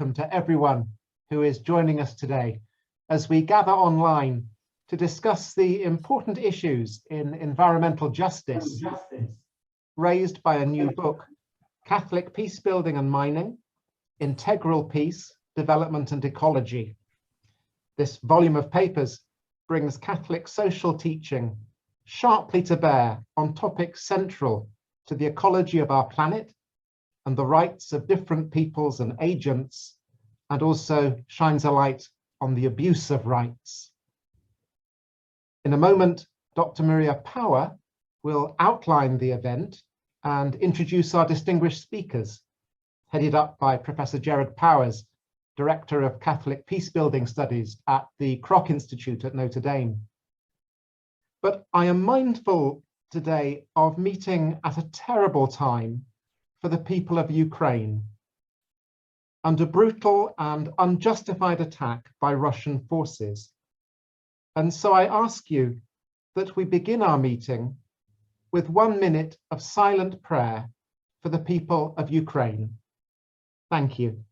welcome to everyone who is joining us today as we gather online to discuss the important issues in environmental justice raised by a new book, Catholic Peacebuilding and Mining, Integral Peace, Development and Ecology. This volume of papers brings Catholic social teaching sharply to bear on topics central to the ecology of our planet and the rights of different peoples and agents, and also shines a light on the abuse of rights. In a moment, Dr. Maria Power will outline the event and introduce our distinguished speakers, headed up by Professor Gerard Powers, Director of Catholic Peacebuilding Studies at the Kroc Institute at Notre Dame. But I am mindful today of meeting at a terrible time for the people of Ukraine, under brutal and unjustified attack by Russian forces. And so I ask you that we begin our meeting with 1 minute of silent prayer for the people of Ukraine. Thank you.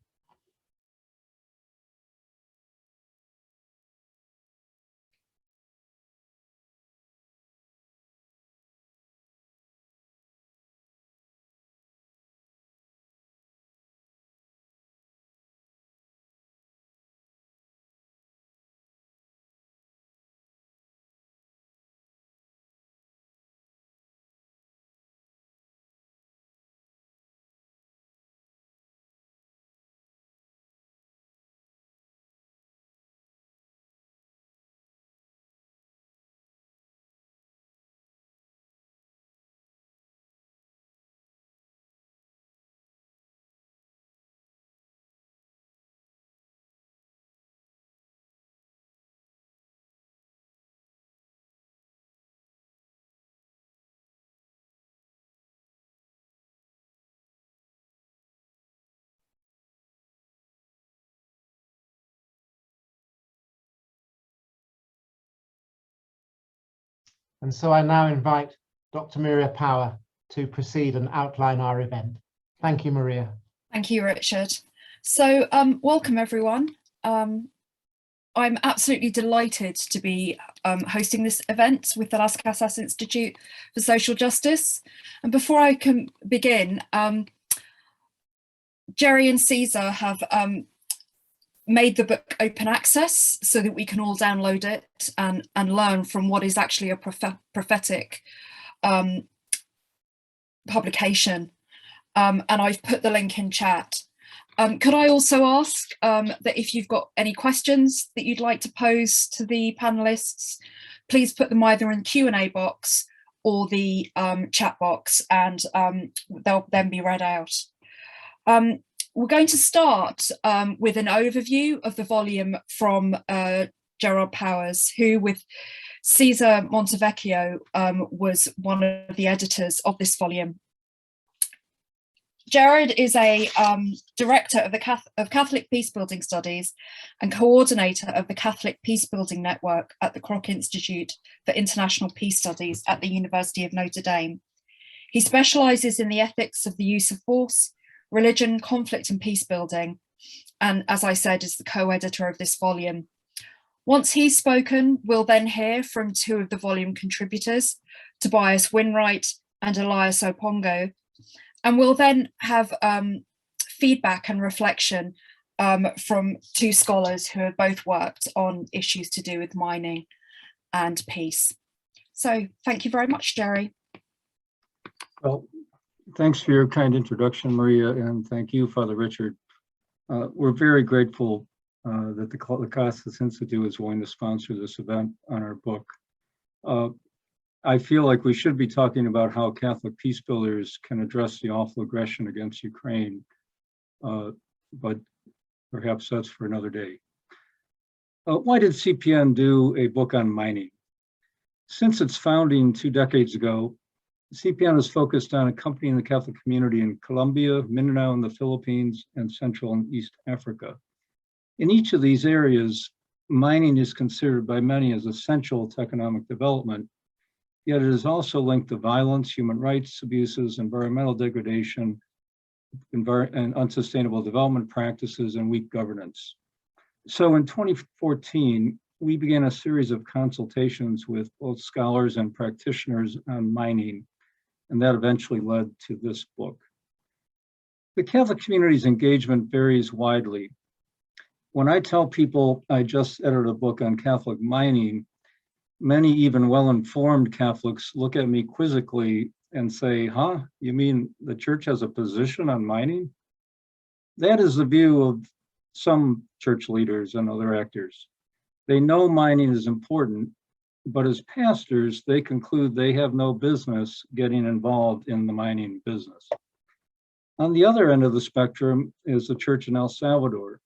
And so I now invite Dr. Maria Power to proceed and outline our event. Thank you, Maria. Thank you, Richard. So welcome, everyone. I'm absolutely delighted to be hosting this event with the Las Casas Institute for Social Justice. And before I can begin, Jerry and Caesar have made the book open access so that we can all download it and learn from what is actually a prophetic publication. And I've put the link in chat. Could I also ask that if you've got any questions that you'd like to pose to the panelists, please put them either in the Q&A box or the chat box, and they'll then be read out. We're going to start with an overview of the volume from Gerard Powers, who with Cesar Montevecchio was one of the editors of this volume. Gerard is a director of Catholic Peacebuilding Studies and coordinator of the Catholic Peacebuilding Network at the Kroc Institute for International Peace Studies at the University of Notre Dame. He specializes in the ethics of the use of force, religion, conflict and peacebuilding, and as I said, is the co-editor of this volume. Once he's spoken, we'll then hear from two of the volume contributors, Tobias Winright and Elias Opongo, and we'll then have feedback and reflection from two scholars who have both worked on issues to do with mining and peace. So thank you very much, Jerry. Well, thanks for your kind introduction, Maria, and thank you, Father Richard. We're very grateful that the Casas Institute is willing to sponsor this event on our book. I feel like we should be talking about how Catholic peacebuilders can address the awful aggression against Ukraine, but perhaps that's for another day. Why did CPN do a book on mining? Since its founding 2 decades ago, CPN is focused on accompanying the Catholic community in Colombia, Mindanao, and the Philippines, and Central and East Africa. In each of these areas, mining is considered by many as essential to economic development, yet it is also linked to violence, human rights abuses, environmental degradation, and unsustainable development practices, and weak governance. So in 2014, we began a series of consultations with both scholars and practitioners on mining, and that eventually led to this book. The Catholic community's engagement varies widely. When I tell people I just edited a book on Catholic mining, many even well-informed Catholics look at me quizzically and say, huh, you mean the church has a position on mining? That is the view of some church leaders and other actors. They know mining is important, but as pastors, they conclude they have no business getting involved in the mining business. On the other end of the spectrum is the church in El Salvador,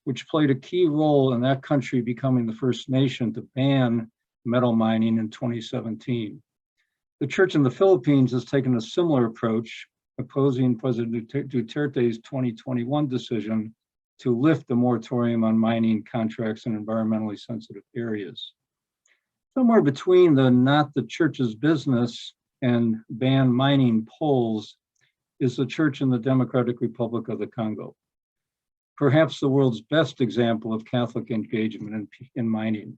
which played a key role in that country becoming the first nation to ban metal mining in 2017. The church in the Philippines has taken a similar approach, opposing President Duterte's 2021 decision to lift the moratorium on mining contracts in environmentally sensitive areas. Somewhere between the not the church's business and ban mining poles is the church in the Democratic Republic of the Congo, perhaps the world's best example of Catholic engagement in mining.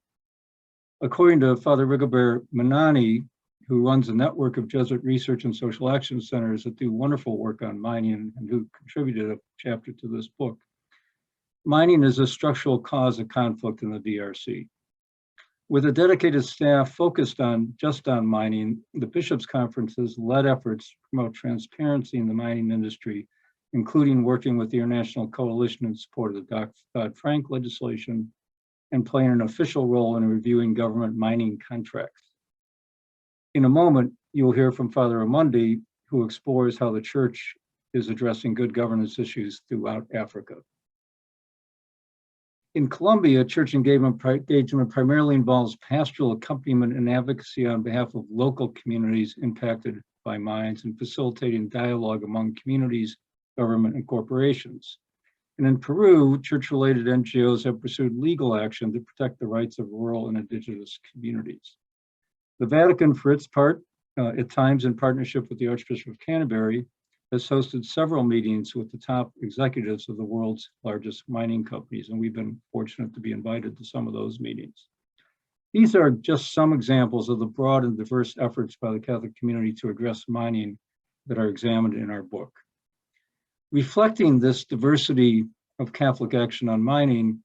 According to Father Rigobert Menani, who runs a network of Jesuit research and social action centers that do wonderful work on mining and who contributed a chapter to this book, mining is a structural cause of conflict in the DRC. With a dedicated staff focused just on mining, the Bishops' Conference has led efforts to promote transparency in the mining industry, including working with the International Coalition in support of the Dodd-Frank legislation and playing an official role in reviewing government mining contracts. In a moment, you'll hear from Father Amundi, who explores how the church is addressing good governance issues throughout Africa. In Colombia, church engagement primarily involves pastoral accompaniment and advocacy on behalf of local communities impacted by mines and facilitating dialogue among communities, government, and corporations. And in Peru, church-related NGOs have pursued legal action to protect the rights of rural and indigenous communities. The Vatican, for its part, at times in partnership with the Archbishop of Canterbury, has hosted several meetings with the top executives of the world's largest mining companies, and we've been fortunate to be invited to some of those meetings. These are just some examples of the broad and diverse efforts by the Catholic community to address mining that are examined in our book. Reflecting this diversity of Catholic action on mining,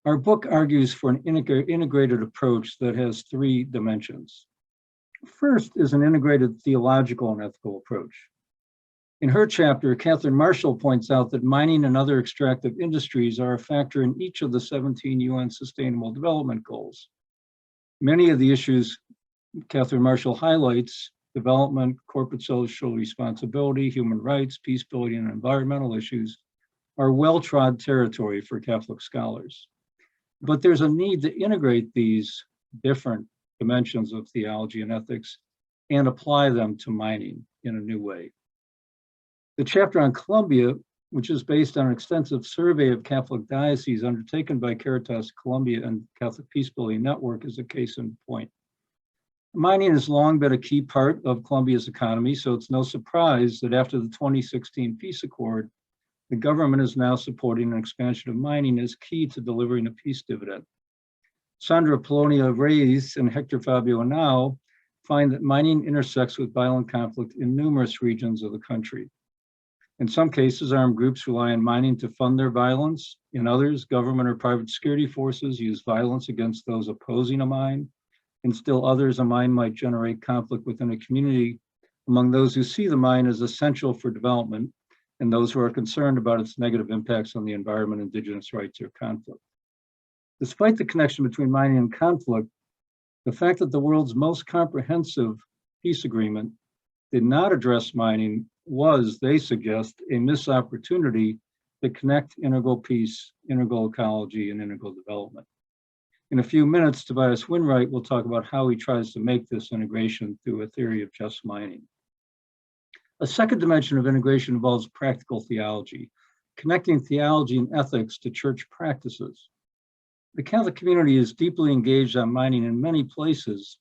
our book argues for an integrated approach that has three dimensions. First is an integrated theological and ethical approach. In her chapter, Catherine Marshall points out that mining and other extractive industries are a factor in each of the 17 UN Sustainable Development Goals. Many of the issues Catherine Marshall highlights, development, corporate social responsibility, human rights, peace building, and environmental issues, are well-trod territory for Catholic scholars. But there's a need to integrate these different dimensions of theology and ethics and apply them to mining in a new way. The chapter on Colombia, which is based on an extensive survey of Catholic dioceses undertaken by Caritas Colombia and Catholic Peacebuilding Network, is a case in point. Mining has long been a key part of Colombia's economy, so it's no surprise that after the 2016 peace accord, the government is now supporting an expansion of mining as key to delivering a peace dividend. Sandra Polonia Reyes and Hector Fabio Henao find that mining intersects with violent conflict in numerous regions of the country. In some cases, armed groups rely on mining to fund their violence. In others, government or private security forces use violence against those opposing a mine. In still others, a mine might generate conflict within a community among those who see the mine as essential for development and those who are concerned about its negative impacts on the environment, indigenous rights, or conflict. Despite the connection between mining and conflict, the fact that the world's most comprehensive peace agreement did not address mining was, they suggest, a missed opportunity to connect integral peace, integral ecology, and integral development. In a few minutes, Tobias Winright will talk about how he tries to make this integration through a theory of just mining. A second dimension of integration involves practical theology, connecting theology and ethics to church practices. The Catholic community is deeply engaged on mining in many places,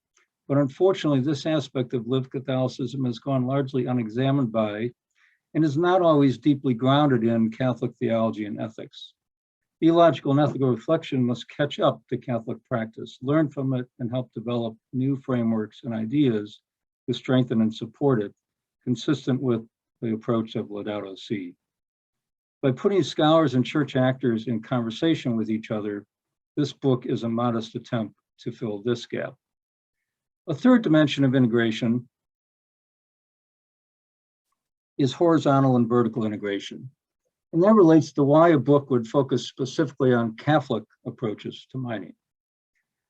but unfortunately, this aspect of lived Catholicism has gone largely unexamined by and is not always deeply grounded in Catholic theology and ethics. Theological and ethical reflection must catch up to Catholic practice, learn from it, and help develop new frameworks and ideas to strengthen and support it, consistent with the approach of Laudato Si. By putting scholars and church actors in conversation with each other, this book is a modest attempt to fill this gap. A third dimension of integration is horizontal and vertical integration. And that relates to why a book would focus specifically on Catholic approaches to mining.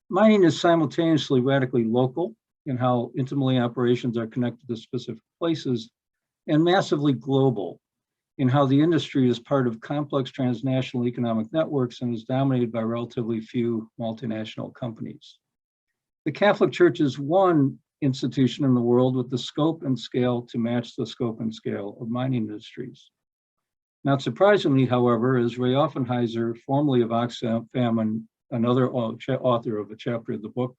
Mining is simultaneously radically local in how intimately operations are connected to specific places, and massively global in how the industry is part of complex transnational economic networks and is dominated by relatively few multinational companies. The Catholic Church is one institution in the world with the scope and scale to match the scope and scale of mining industries. Not surprisingly, however, as Ray Offenheiser, formerly of Oxfam and another author of a chapter of the book,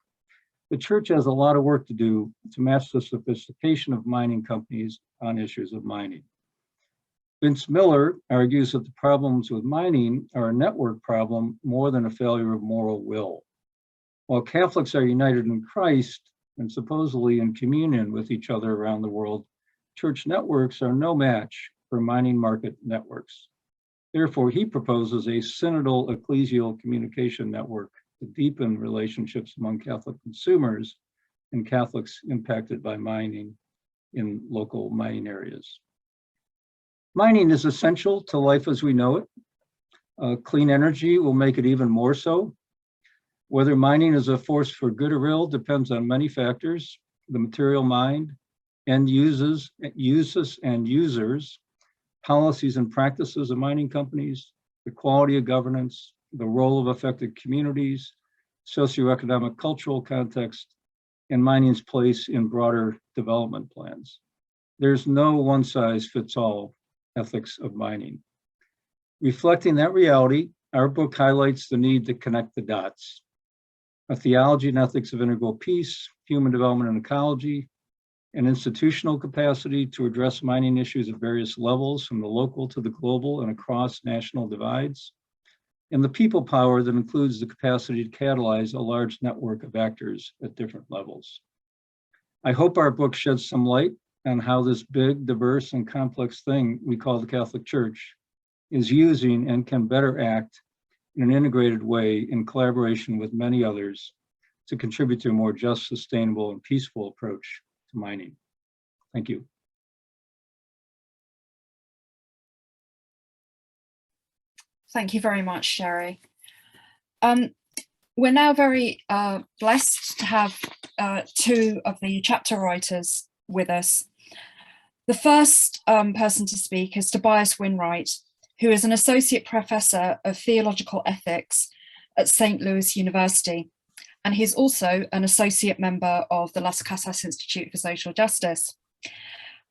the church has a lot of work to do to match the sophistication of mining companies on issues of mining. Vince Miller argues that the problems with mining are a network problem more than a failure of moral will. While Catholics are united in Christ and supposedly in communion with each other around the world, church networks are no match for mining market networks. Therefore, he proposes a synodal ecclesial communication network to deepen relationships among Catholic consumers and Catholics impacted by mining in local mining areas. Mining is essential to life as we know it. Clean energy will make it even more so. Whether mining is a force for good or ill depends on many factors: the material mined, end uses and users, policies and practices of mining companies, the quality of governance, the role of affected communities, socioeconomic cultural context, and mining's place in broader development plans. There's no one-size-fits-all ethics of mining. Reflecting that reality, our book highlights the need to connect the dots. A theology and ethics of integral peace, human development and ecology, an institutional capacity to address mining issues at various levels, from the local to the global and across national divides, and the people power that includes the capacity to catalyze a large network of actors at different levels. I hope our book sheds some light on how this big, diverse, and complex thing we call the Catholic Church is using and can better act in an integrated way in collaboration with many others to contribute to a more just, sustainable, and peaceful approach to mining. Thank you. Thank you very much, Jerry. We're now very blessed to have two of the chapter writers with us. The first person to speak is Tobias Winright, who is an associate professor of theological ethics at St. Louis University, and he's also an associate member of the Las Casas Institute for Social Justice.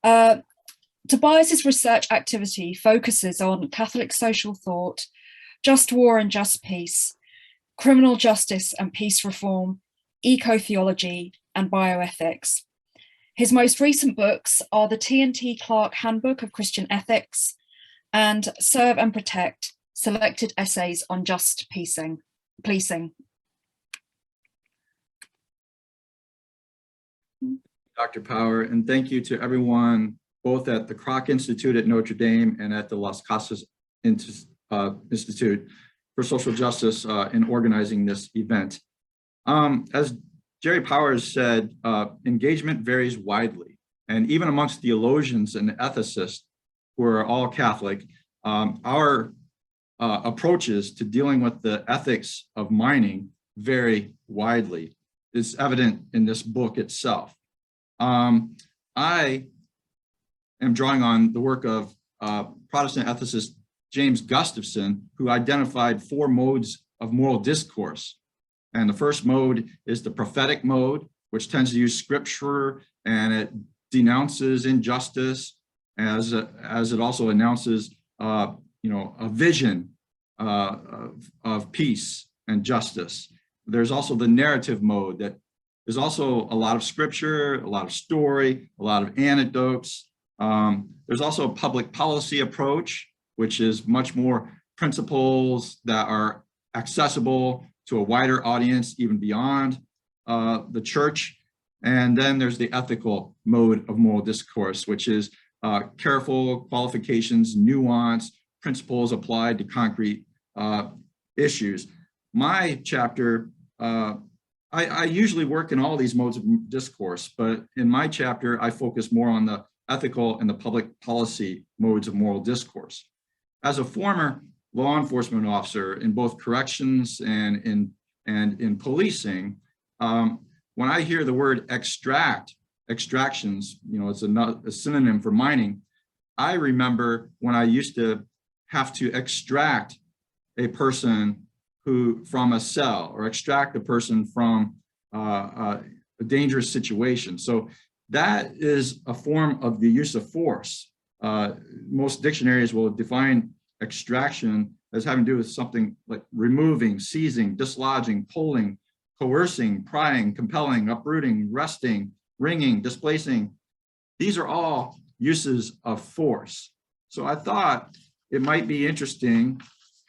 Tobias's research activity focuses on Catholic social thought, just war and just peace, criminal justice and peace reform, eco-theology, and bioethics. His most recent books are the T&T Clark Handbook of Christian Ethics and Serve and Protect, Selected Essays on Just Policing. Dr. Power, and thank you to everyone, both at the Kroc Institute at Notre Dame and at the Las Casas Institute for Social Justice in organizing this event. As Jerry Powers said, engagement varies widely, and even amongst theologians and ethicists who are all Catholic, our approaches to dealing with the ethics of mining vary widely. It's evident in this book itself. I am drawing on the work of Protestant ethicist James Gustafson, who identified 4 modes of moral discourse. And the first mode is the prophetic mode, which tends to use scripture, and it denounces injustice as it also announces a vision of peace and justice. There's also the narrative mode that is also a lot of scripture, a lot of story, a lot of anecdotes, There's also a public policy approach, which is much more principles that are accessible to a wider audience, even beyond the church. And then there's the ethical mode of moral discourse, which is careful qualifications, nuance, principles applied to concrete issues. My chapter, I usually work in all these modes of discourse, but in my chapter, I focus more on the ethical and the public policy modes of moral discourse. As a former law enforcement officer in both corrections and in policing, when I hear the word extractions, you know, it's a synonym for mining, I remember when I used to have to extract a person from a cell, or extract a person from a dangerous situation. So that is a form of the use of force. Most dictionaries will define extraction as having to do with something like removing, seizing, dislodging, pulling, coercing, prying, compelling, uprooting, wresting, wringing, displacing. These are all uses of force. So I thought it might be interesting,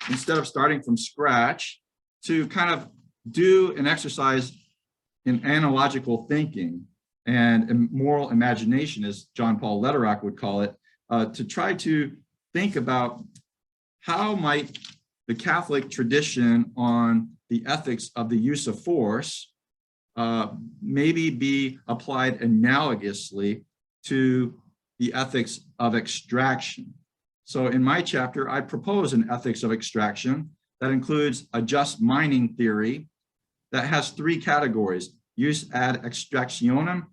instead of starting from scratch, to kind of do an exercise in analogical thinking and moral imagination, as John Paul Lederach would call it, to try to think about how might the Catholic tradition on the ethics of the use of force maybe be applied analogously to the ethics of extraction. So in my chapter, I propose an ethics of extraction that includes a just mining theory that has three categories: use ad extractionem,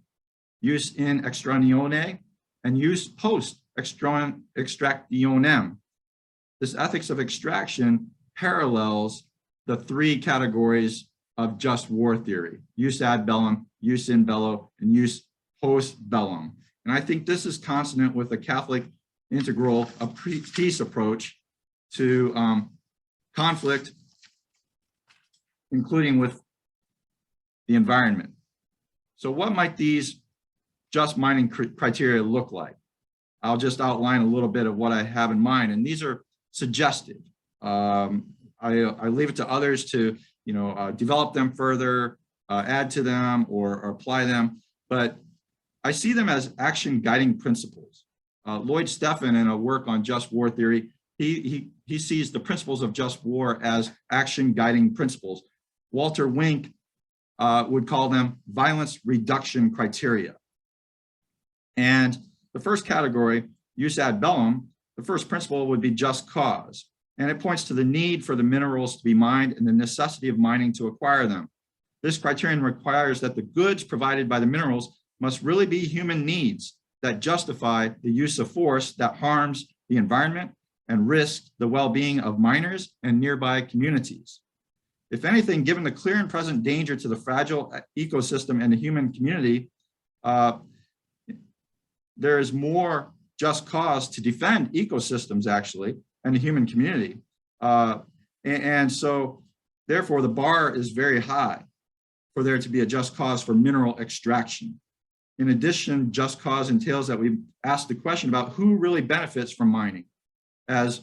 use in extranione, and use post extractionem. This ethics of extraction parallels the three categories of just war theory: use ad bellum, use in bello, and use post bellum. And I think this is consonant with the Catholic integral peace approach to conflict, including with the environment. So what might these just mining criteria look like? I'll just outline a little bit of what I have in mind, and these are suggestive. I leave it to others to, develop them further, add to them, or apply them, but I see them as action guiding principles. Lloyd Steffen, in a work on just war theory, he sees the principles of just war as action guiding principles. Walter Wink would call them violence reduction criteria. And the first category, use ad bellum, the first principle would be just cause. And it points to the need for the minerals to be mined and the necessity of mining to acquire them. This criterion requires that the goods provided by the minerals must really be human needs that justify the use of force that harms the environment and risks the well-being of miners and nearby communities. If anything, given the clear and present danger to the fragile ecosystem and the human community, there is more just cause to defend ecosystems, actually, and the human community. And so, therefore, the bar is very high for there to be a just cause for mineral extraction. In addition, just cause entails that we ask the question about who really benefits from mining. As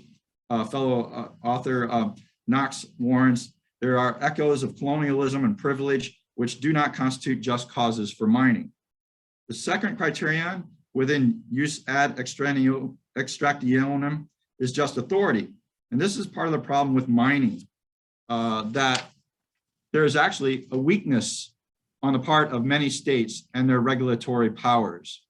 fellow author Knox warns, there are echoes of colonialism and privilege which do not constitute just causes for mining. The second criterion within use ad extractionem is just authority. And this is part of the problem with mining, that there is actually a weakness on the part of many states and their regulatory powers.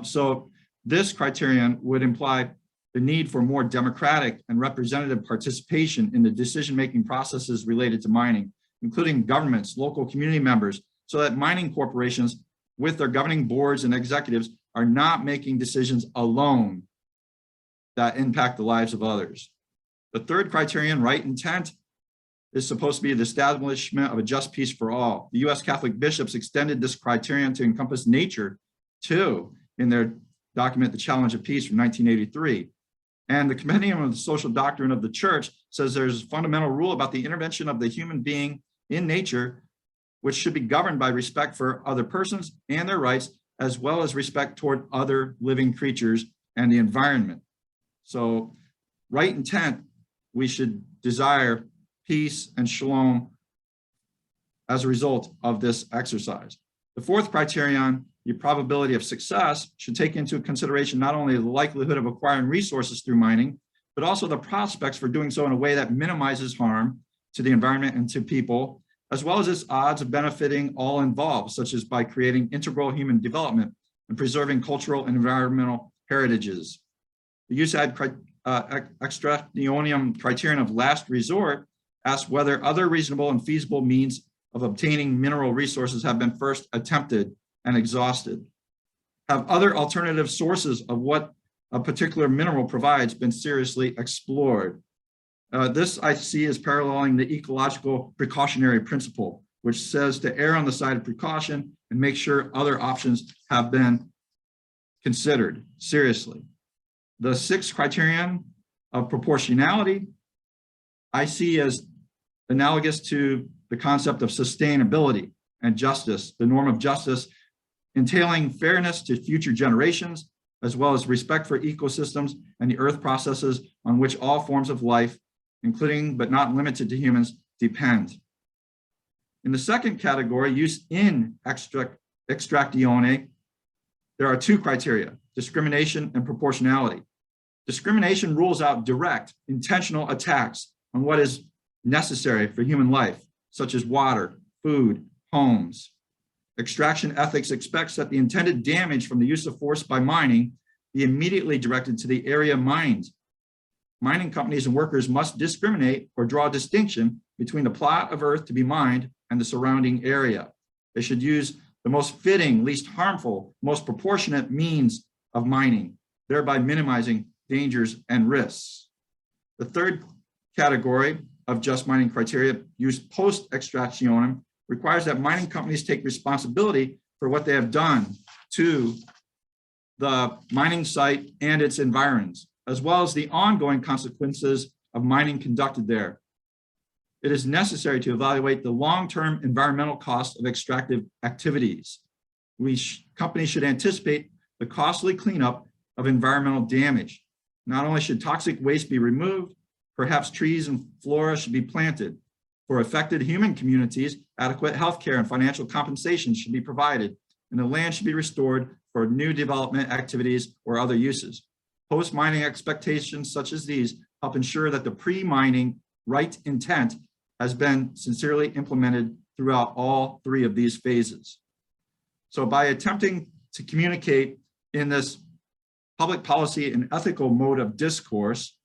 So this criterion would imply the need for more democratic and representative participation in the decision-making processes related to mining, including governments, local community members, so that mining corporations with their governing boards and executives are not making decisions alone that impact the lives of others. The third criterion, right intent, is supposed to be the establishment of a just peace for all. The US Catholic bishops extended this criterion to encompass nature too in their document, The Challenge of Peace from 1983. And the Compendium of the Social Doctrine of the Church says there's a fundamental rule about the intervention of the human being in nature, which should be governed by respect for other persons and their rights, as well as respect toward other living creatures and the environment. So right intent, we should desire peace and shalom as a result of this exercise. The fourth criterion, the probability of success, should take into consideration not only the likelihood of acquiring resources through mining, but also the prospects for doing so in a way that minimizes harm to the environment and to people, as well as its odds of benefiting all involved, such as by creating integral human development and preserving cultural and environmental heritages. The USAID extractionium criterion of last resort asks whether other reasonable and feasible means of obtaining mineral resources have been first attempted and exhausted. Have other alternative sources of what a particular mineral provides been seriously explored? This I see as paralleling the ecological precautionary principle, which says to err on the side of precaution and make sure other options have been considered seriously. The sixth criterion of proportionality I see as analogous to the concept of sustainability and justice, the norm of justice entailing fairness to future generations, as well as respect for ecosystems and the earth processes on which all forms of life, including but not limited to humans, depend. In the second category, use in extractione, there are two criteria, discrimination and proportionality. Discrimination rules out direct, intentional attacks on what is necessary for human life, such as water, food, homes. Extraction ethics expects that the intended damage from the use of force by mining be immediately directed to the area mined. Mining companies and workers must discriminate or draw a distinction between the plot of earth to be mined and the surrounding area. They should use the most fitting, least harmful, most proportionate means of mining, thereby minimizing dangers and risks. The third category of just mining criteria, used post-extractionem, requires that mining companies take responsibility for what they have done to the mining site and its environs, as well as the ongoing consequences of mining conducted there. It is necessary to evaluate the long-term environmental cost of extractive activities. Companies should anticipate the costly cleanup of environmental damage. Not only should toxic waste be removed, perhaps trees and flora should be planted. For affected human communities, adequate healthcare and financial compensation should be provided, and the land should be restored for new development activities or other uses. Post-mining expectations such as these help ensure that the pre-mining right intent has been sincerely implemented throughout all three of these phases. So by attempting to communicate in this public policy and ethical mode of discourse,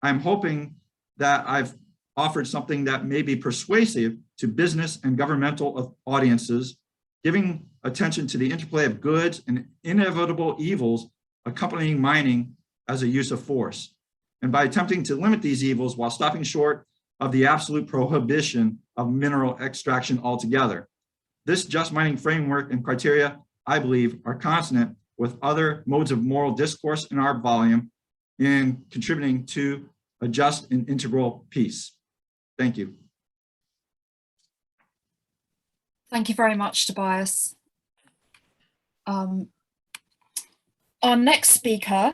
I'm hoping that I've offered something that may be persuasive to business and governmental audiences, giving attention to the interplay of goods and inevitable evils accompanying mining as a use of force. And by attempting to limit these evils while stopping short of the absolute prohibition of mineral extraction altogether. This just mining framework and criteria, I believe, are consonant with other modes of moral discourse in our volume in contributing to a just and integral peace. Thank you. Thank you very much, Tobias. Our next speaker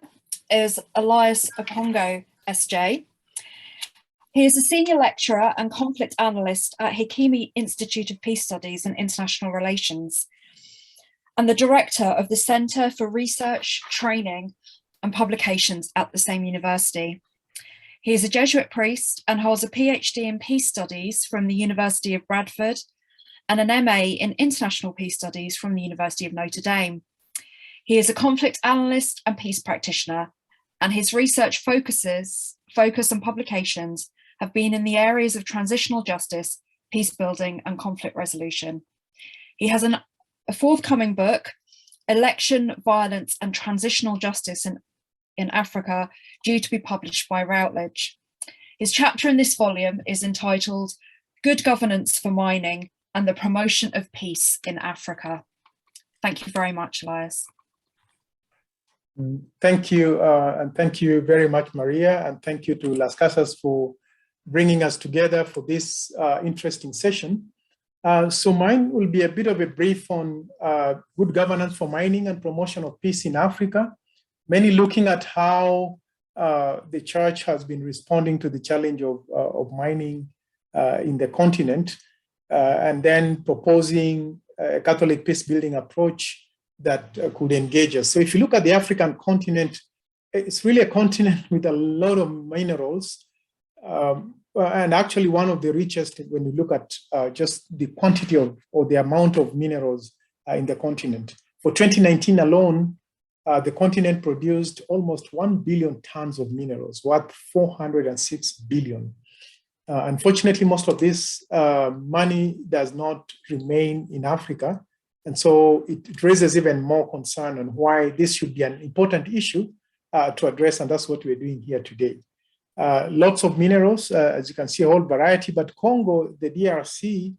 is Elias Opongo, SJ. He is a senior lecturer and conflict analyst at Hikimi Institute of Peace Studies and International Relations, and the director of the Center for Research, Training and Publications at the same university. He is a Jesuit priest and holds a PhD in Peace Studies from the University of Bradford and an MA in International Peace Studies from the University of Notre Dame. He is a conflict analyst and peace practitioner, and his research focus and publications have been in the areas of transitional justice, peace building, and conflict resolution. He has a forthcoming book, Election, Violence, and Transitional Justice in Africa, due to be published by Routledge. His chapter in this volume is entitled Good Governance for Mining and the Promotion of Peace in Africa. Thank you very much, Elias. Thank you, and thank you very much, Maria, and thank you to Las Casas for bringing us together for this interesting session. So mine will be a bit of a brief on good governance for mining and promotion of peace in Africa, mainly looking at how the church has been responding to the challenge of mining in the continent, and then proposing a Catholic peace-building approach that could engage us. So if you look at the African continent, it's really a continent with a lot of minerals, and actually one of the richest when you look at just the quantity of or the amount of minerals in the continent. For 2019 alone, the continent produced almost 1 billion tons of minerals, worth 406 billion. Unfortunately, most of this money does not remain in Africa. And so it raises even more concern on why this should be an important issue to address. And that's what we're doing here today. Lots of minerals, as you can see, a whole variety, but Congo, the DRC,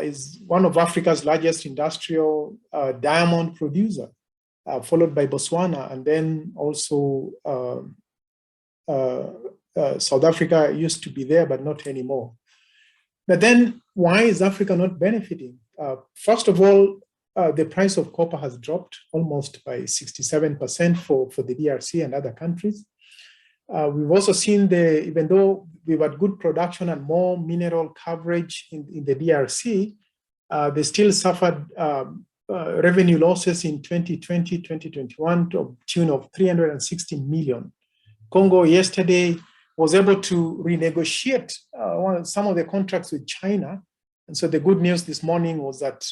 is one of Africa's largest industrial diamond producer, followed by Botswana, and then also South Africa used to be there, but not anymore. But then why is Africa not benefiting? First of all, the price of copper has dropped almost by 67% for the DRC and other countries. We've also seen even though we've had good production and more mineral coverage in the DRC, they still suffered revenue losses in 2020, 2021 to the tune of 360 million. Congo yesterday was able to renegotiate some of the contracts with China. And so the good news this morning was that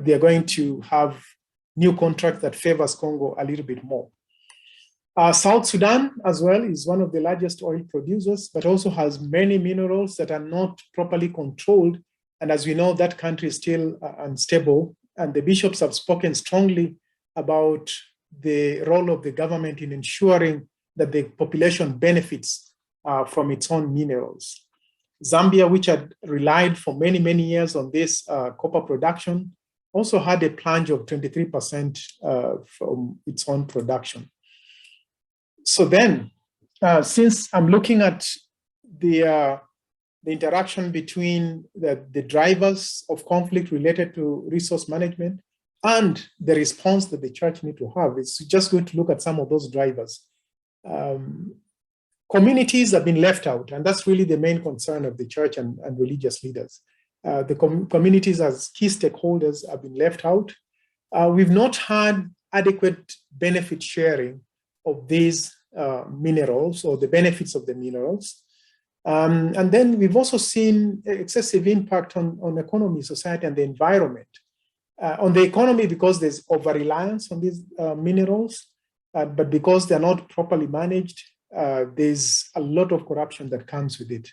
they're going to have new contracts that favors Congo a little bit more. South Sudan as well is one of the largest oil producers, but also has many minerals that are not properly controlled. And as we know, that country is still unstable. And the bishops have spoken strongly about the role of the government in ensuring that the population benefits from its own minerals. Zambia, which had relied for many, many years on this copper production, also had a plunge of 23% from its own production. So then, since I'm looking at the interaction between the drivers of conflict related to resource management and the response that the church need to have, it's just good to look at some of those drivers. Communities have been left out, and that's really the main concern of the church and religious leaders. The communities as key stakeholders have been left out. We've not had adequate benefit sharing of these minerals or the benefits of the minerals. And then we've also seen excessive impact on economy, society, and the environment. On the economy, because there's over-reliance on these minerals, but because they're not properly managed, there's a lot of corruption that comes with it.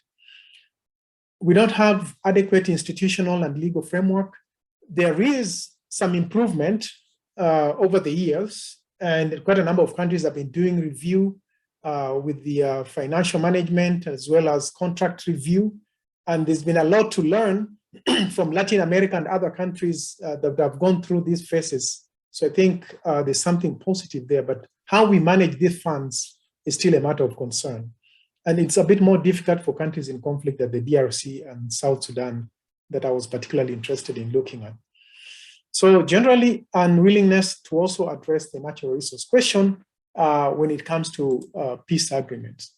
We don't have adequate institutional and legal framework. There is some improvement over the years, and quite a number of countries have been doing review with the financial management as well as contract review. And there's been a lot to learn from Latin America and other countries that have gone through these phases. So I think there's something positive there, but how we manage these funds is still a matter of concern. And it's a bit more difficult for countries in conflict like the DRC and South Sudan that I was particularly interested in looking at. So generally, unwillingness to also address the natural resource question when it comes to peace agreements.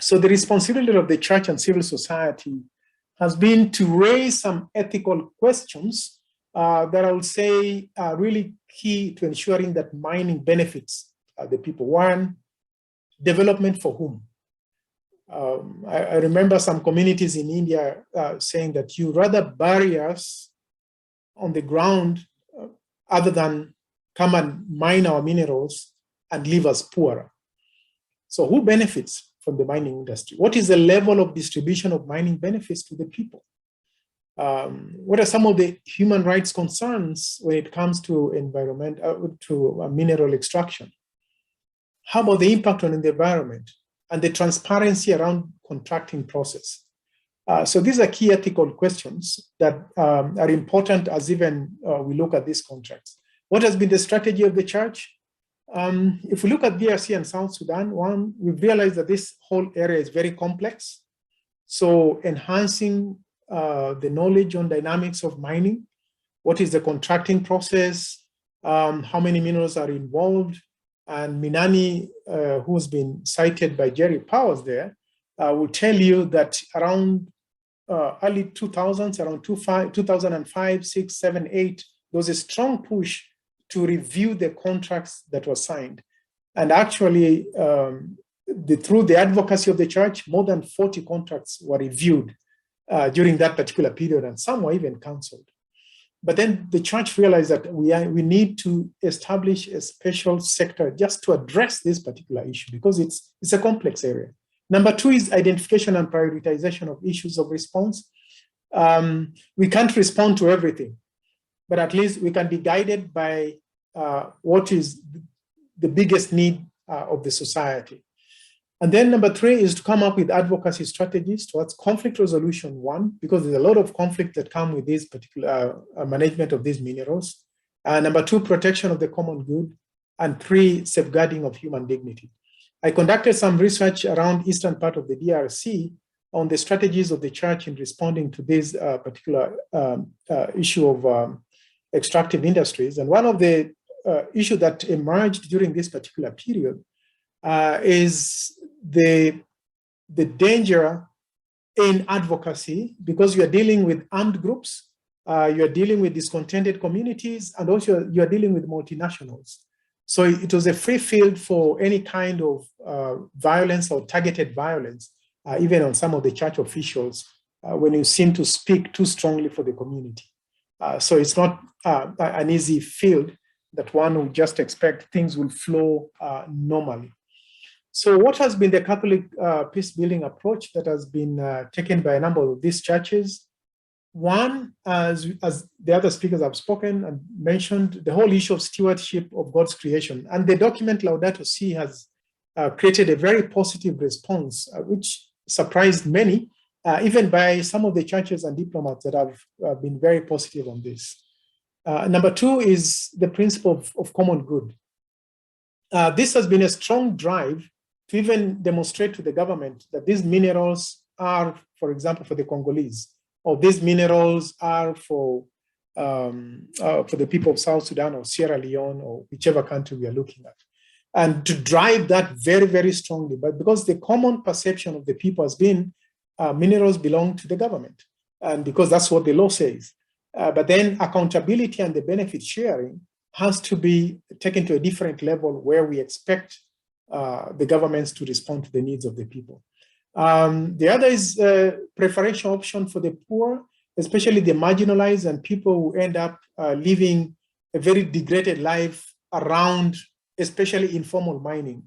So the responsibility of the church and civil society has been to raise some ethical questions that I would say are really key to ensuring that mining benefits the people. One, development for whom? I remember some communities in India saying that you rather bury us on the ground other than come and mine our minerals and leave us poorer. So who benefits from the mining industry? What is the level of distribution of mining benefits to the people? What are some of the human rights concerns when it comes to mineral extraction? How about the impact on the environment and the transparency around contracting process? So these are key ethical questions that are important as even we look at these contracts. What has been the strategy of the church? If we look at DRC and South Sudan, one, we've realized that this whole area is very complex. So enhancing the knowledge on dynamics of mining, what is the contracting process, how many minerals are involved. And Minani, who's been cited by Jerry Powers there, will tell you that around early 2000s, around 2005, 6, 7, 8, there was a strong push to review the contracts that were signed. And actually, through the advocacy of the church, more than 40 contracts were reviewed during that particular period, and some were even canceled. But then the church realized that we need to establish a special sector just to address this particular issue, because it's a complex area. Number two is identification and prioritization of issues of response. We can't respond to everything, but at least we can be guided by what is the biggest need of the society. And then number three is to come up with advocacy strategies towards conflict resolution, one, because there's a lot of conflict that come with this particular management of these minerals. Number two, protection of the common good. And three, safeguarding of human dignity. I conducted some research around eastern part of the DRC on the strategies of the church in responding to this particular issue of extractive industries. And one of the issues that emerged during this particular period is the danger in advocacy, because you are dealing with armed groups, you are dealing with discontented communities, and also you are dealing with multinationals. So it was a free field for any kind of violence or targeted violence, even on some of the church officials, when you seem to speak too strongly for the community. So it's not an easy field that one would just expect things will flow normally. So what has been the Catholic peace-building approach that has been taken by a number of these churches? One, as the other speakers have spoken and mentioned, the whole issue of stewardship of God's creation. And the document Laudato Si has created a very positive response, which surprised many, even by some of the churches and diplomats that have been very positive on this. Number two is the principle of common good. This has been a strong drive to even demonstrate to the government that these minerals are, for example, for the Congolese, or these minerals are for the people of South Sudan or Sierra Leone or whichever country we are looking at. And to drive that very, very strongly, but because the common perception of the people has been minerals belong to the government, and because that's what the law says. But then accountability and the benefit sharing has to be taken to a different level, where we expect the governments to respond to the needs of the people. The other is preferential option for the poor, especially the marginalized and people who end up living a very degraded life around, especially informal mining.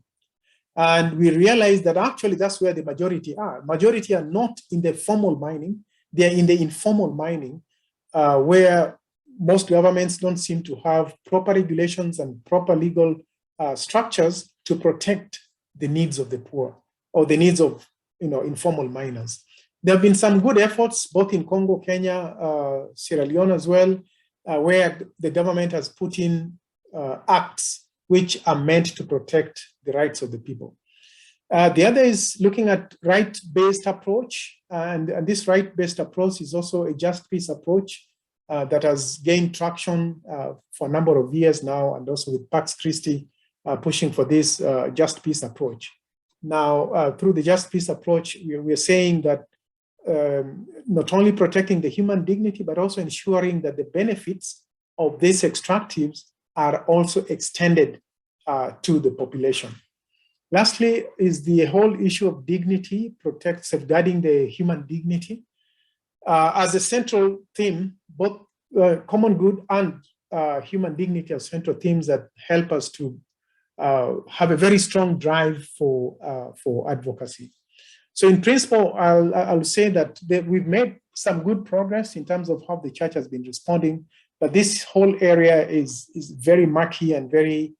And we realize that actually that's where the majority are. Majority are not in the formal mining, they're in the informal mining, where most governments don't seem to have proper regulations and proper legal structures to protect the needs of the poor or the needs of informal miners. There have been some good efforts both in Congo, Kenya, Sierra Leone as well, where the government has put in acts which are meant to protect the rights of the people. The other is looking at right-based approach, and this right-based approach is also a just peace approach that has gained traction for a number of years now, and also with Pax Christi pushing for this just peace approach. Now, through the just peace approach, we're saying that not only protecting the human dignity, but also ensuring that the benefits of these extractives are also extended to the population. Lastly is the whole issue of dignity, safeguarding the human dignity. As a central theme, both common good and human dignity are central themes that help us to have a very strong drive for advocacy. So in principle, I'll say that we've made some good progress in terms of how the church has been responding, but this whole area is very murky and very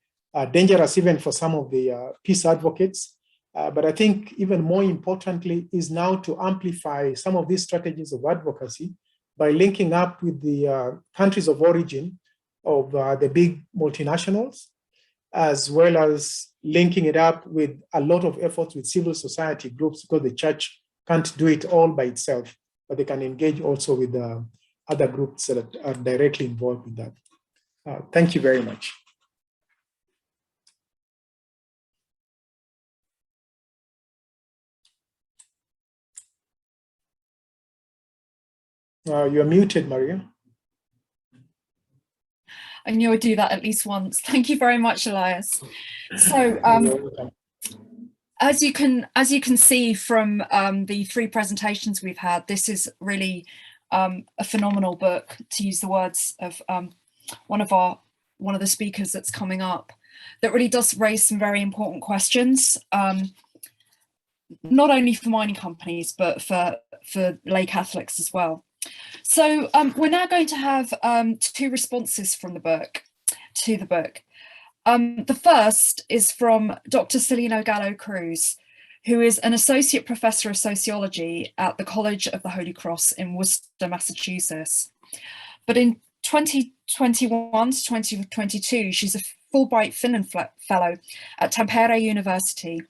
dangerous even for some of the peace advocates. But I think even more importantly is now to amplify some of these strategies of advocacy by linking up with the countries of origin of the big multinationals, as well as linking it up with a lot of efforts with civil society groups, because the church can't do it all by itself. but they can engage also with other groups that are directly involved in that. Thank you very much. You're muted, Maria. I knew I'd do that at least once. Thank you very much, Elias. So as you can see from the 3 presentations we've had, this is really a phenomenal book, to use the words of one of the speakers that's coming up, that really does raise some very important questions, not only for mining companies, but for lay Catholics as well. So we're now going to have 2 responses from the book to the book. The first is from Dr. Selina Gallo-Cruz, who is an associate professor of sociology at the College of the Holy Cross in Worcester, Massachusetts. But in 2021 to 2022, she's a Fulbright Finland Fellow at Tampere University.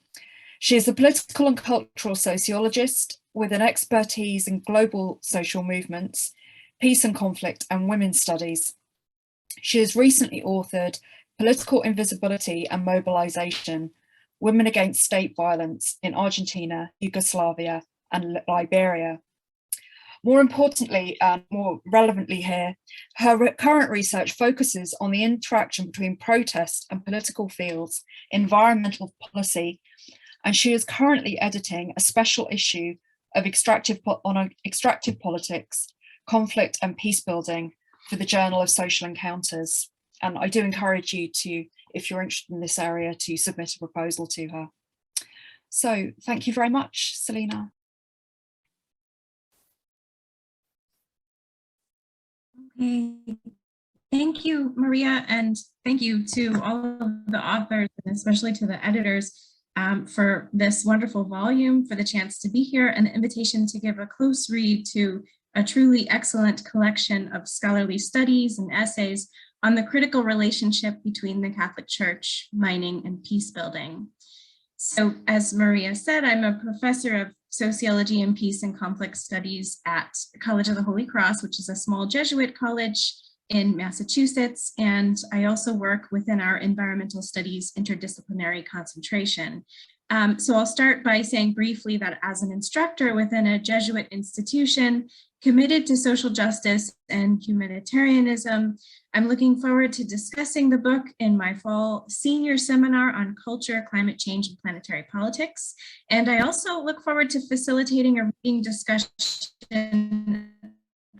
She is a political and cultural sociologist with an expertise in global social movements, peace and conflict, and women's studies. She has recently authored Political Invisibility and Mobilization, Women Against State Violence in Argentina, Yugoslavia, and Liberia. More importantly, and more relevantly here, her current research focuses on the interaction between protest and political fields, environmental policy, and she is currently editing a special issue of extractive politics, conflict and peace building for the Journal of Social Encounters. And I do encourage you to, if you're interested in this area, to submit a proposal to her. So thank you very much, Selina. Okay. Thank you, Maria, and thank you to all of the authors, and especially to the editors, for this wonderful volume, for the chance to be here, and the invitation to give a close read to a truly excellent collection of scholarly studies and essays on the critical relationship between the Catholic Church, mining, and peace building. So, as Maria said, I'm a professor of sociology and peace and conflict studies at the College of the Holy Cross, which is a small Jesuit college in Massachusetts, and I also work within our environmental studies interdisciplinary concentration. So I'll start by saying briefly that as an instructor within a Jesuit institution committed to social justice and humanitarianism, I'm looking forward to discussing the book in my fall senior seminar on culture, climate change, and planetary politics. And I also look forward to facilitating a reading discussion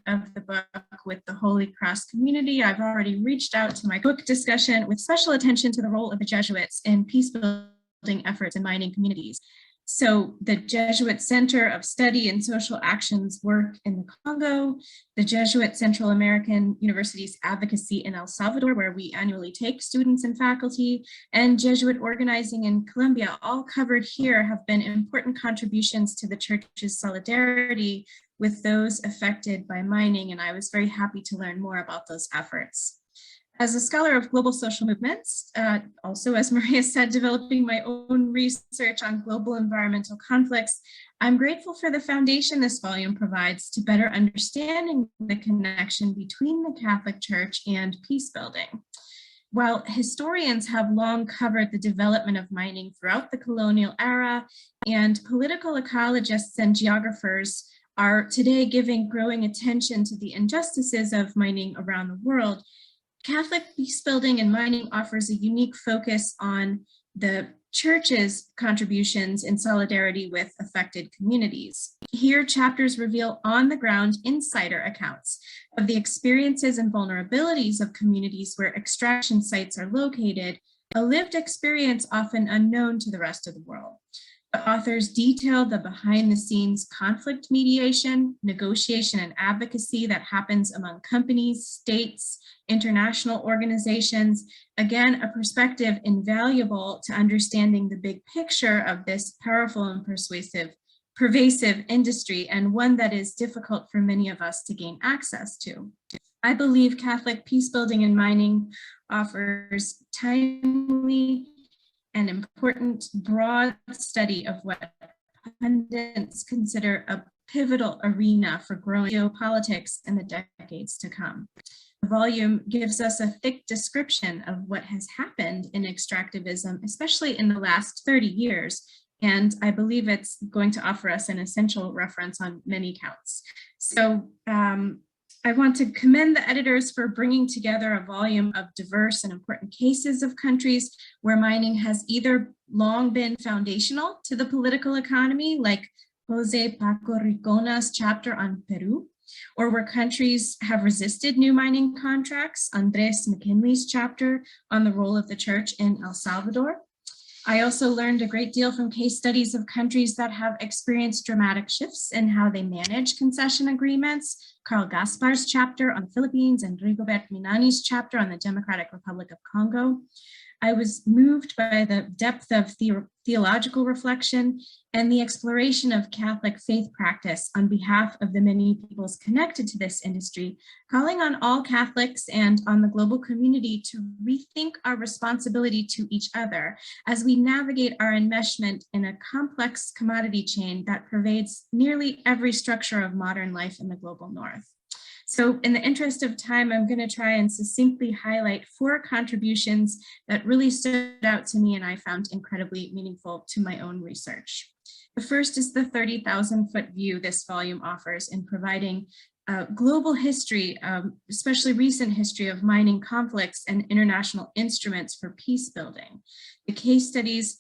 of the book with the Holy Cross community. I've already reached out to my book discussion with special attention to the role of the Jesuits in peace building efforts in mining communities. So the Jesuit Center of Study and Social Actions work in the Congo, the Jesuit Central American University's advocacy in El Salvador, where we annually take students and faculty, and Jesuit organizing in Colombia, all covered here, have been important contributions to the Church's solidarity with those affected by mining, and I was very happy to learn more about those efforts. As a scholar of global social movements, also, as Maria said, developing my own research on global environmental conflicts, I'm grateful for the foundation this volume provides to better understanding the connection between the Catholic Church and peace building. While historians have long covered the development of mining throughout the colonial era, and political ecologists and geographers are today giving growing attention to the injustices of mining around the world, Catholic peace building and mining offers a unique focus on the Church's contributions in solidarity with affected communities. Here, chapters reveal on-the-ground insider accounts of the experiences and vulnerabilities of communities where extraction sites are located, a lived experience often unknown to the rest of the world. The authors detail the behind-the-scenes conflict mediation, negotiation, and advocacy that happens among companies, states, international organizations. Again, a perspective invaluable to understanding the big picture of this powerful and pervasive industry, and one that is difficult for many of us to gain access to. I believe Catholic peace building and mining offers timely and important broad study of what pundits consider a pivotal arena for growing geopolitics in the decades to come. The volume gives us a thick description of what has happened in extractivism, especially in the last 30 years. And I believe it's going to offer us an essential reference on many counts. So I want to commend the editors for bringing together a volume of diverse and important cases of countries where mining has either long been foundational to the political economy, like Jose Paco Ricona's chapter on Peru, or where countries have resisted new mining contracts, Andres McKinley's chapter on the role of the church in El Salvador. I also learned a great deal from case studies of countries that have experienced dramatic shifts in how they manage concession agreements, Carl Gaspar's chapter on the Philippines and Rigobert Minani's chapter on the Democratic Republic of Congo. I was moved by the depth of theological reflection and the exploration of Catholic faith practice on behalf of the many peoples connected to this industry, calling on all Catholics and on the global community to rethink our responsibility to each other as we navigate our enmeshment in a complex commodity chain that pervades nearly every structure of modern life in the global north. So in the interest of time, I'm going to try and succinctly highlight 4 contributions that really stood out to me and I found incredibly meaningful to my own research. The first is the 30,000-foot view this volume offers in providing global history, especially recent history of mining conflicts and international instruments for peace building. The case studies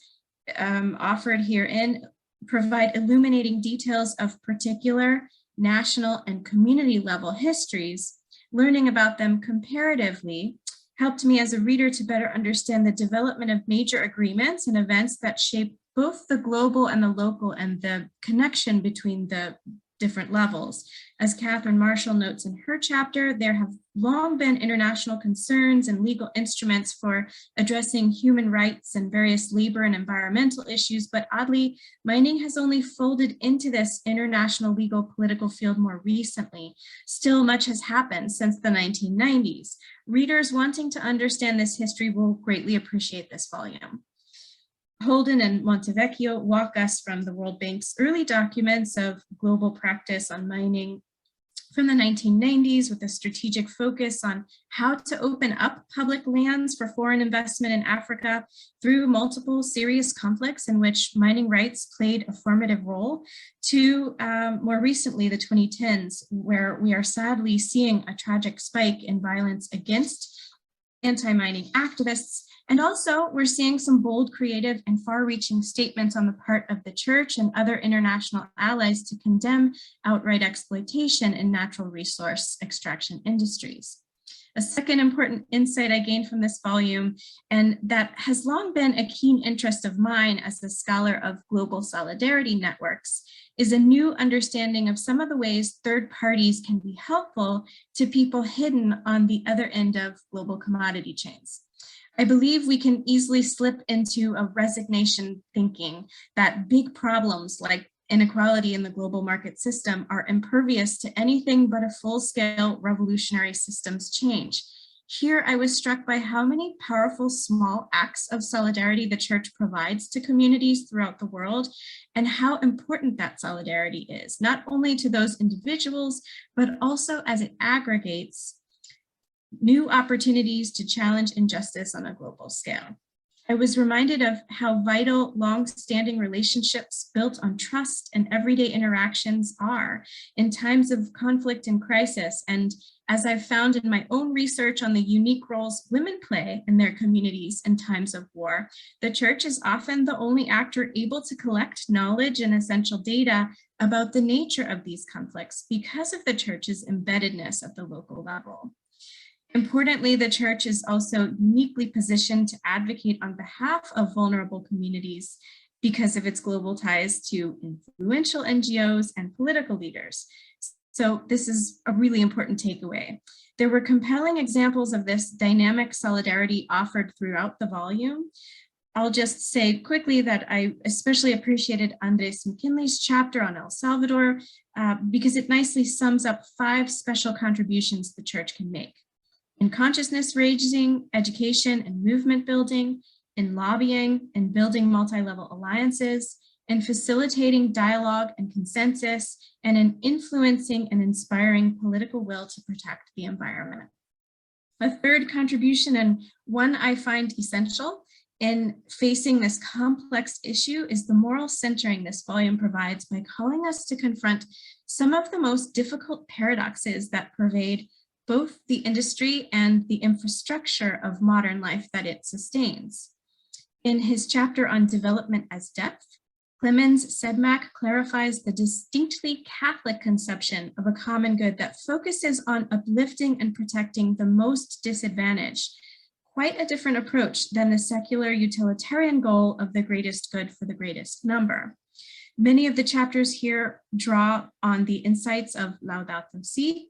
offered herein provide illuminating details of particular national and community level histories. Learning about them comparatively helped me as a reader to better understand the development of major agreements and events that shape both the global and the local and the connection between the different levels. As Catherine Marshall notes in her chapter, there have long been international concerns and legal instruments for addressing human rights and various labor and environmental issues, but oddly, mining has only folded into this international legal political field more recently. Still, much has happened since the 1990s. Readers wanting to understand this history will greatly appreciate this volume. Holden and Montevecchio walk us from the World Bank's early documents of global practice on mining from the 1990s with a strategic focus on how to open up public lands for foreign investment in Africa through multiple serious conflicts in which mining rights played a formative role to more recently the 2010s, where we are sadly seeing a tragic spike in violence against anti-mining activists. And also, we're seeing some bold, creative, and far-reaching statements on the part of the church and other international allies to condemn outright exploitation in natural resource extraction industries. A second important insight I gained from this volume, and that has long been a keen interest of mine as a scholar of global solidarity networks, is a new understanding of some of the ways third parties can be helpful to people hidden on the other end of global commodity chains. I believe we can easily slip into a resignation thinking that big problems like inequality in the global market system are impervious to anything but a full-scale revolutionary systems change. Here, I was struck by how many powerful small acts of solidarity the church provides to communities throughout the world and how important that solidarity is, not only to those individuals, but also as it aggregates new opportunities to challenge injustice on a global scale. I was reminded of how vital long-standing relationships built on trust and everyday interactions are in times of conflict and crisis. And as I've found in my own research on the unique roles women play in their communities in times of war, the church is often the only actor able to collect knowledge and essential data about the nature of these conflicts because of the church's embeddedness at the local level. Importantly, the church is also uniquely positioned to advocate on behalf of vulnerable communities because of its global ties to influential NGOs and political leaders. So this is a really important takeaway. There were compelling examples of this dynamic solidarity offered throughout the volume. I'll just say quickly that I especially appreciated Andres McKinley's chapter on El Salvador because it nicely sums up 5 special contributions the church can make. In consciousness raising, education and movement building, in lobbying and building multi-level alliances, in facilitating dialogue and consensus, and in influencing and inspiring political will to protect the environment. A third contribution, and one I find essential in facing this complex issue, is the moral centering this volume provides by calling us to confront some of the most difficult paradoxes that pervade both the industry and the infrastructure of modern life that it sustains. In his chapter on development as depth, Clemens Sedmak clarifies the distinctly Catholic conception of a common good that focuses on uplifting and protecting the most disadvantaged, quite a different approach than the secular utilitarian goal of the greatest good for the greatest number. Many of the chapters here draw on the insights of Laudato Si.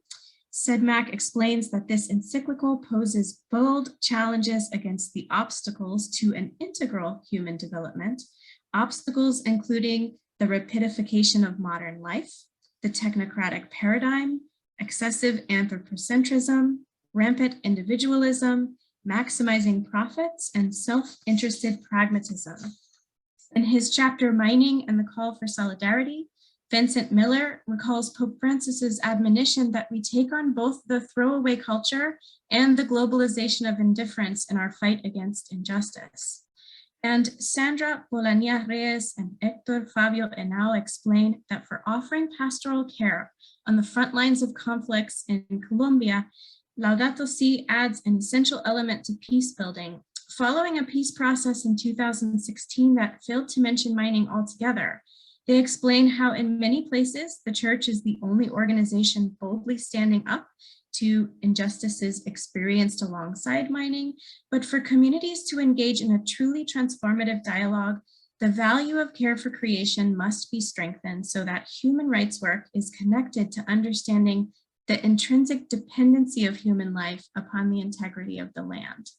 Sedmak explains that this encyclical poses bold challenges against the obstacles to an integral human development, obstacles including the rapidification of modern life, the technocratic paradigm, excessive anthropocentrism, rampant individualism, maximizing profits, and self-interested pragmatism. In his chapter, Mining and the Call for Solidarity, Vincent Miller recalls Pope Francis's admonition that we take on both the throwaway culture and the globalization of indifference in our fight against injustice. And Sandra Bolania Reyes and Hector Fabio Henao explain that for offering pastoral care on the front lines of conflicts in Colombia, Laudato Si adds an essential element to peace building, following a peace process in 2016 that failed to mention mining altogether. They explain how in many places, the church is the only organization boldly standing up to injustices experienced alongside mining, but for communities to engage in a truly transformative dialogue, the value of care for creation must be strengthened so that human rights work is connected to understanding the intrinsic dependency of human life upon the integrity of the land.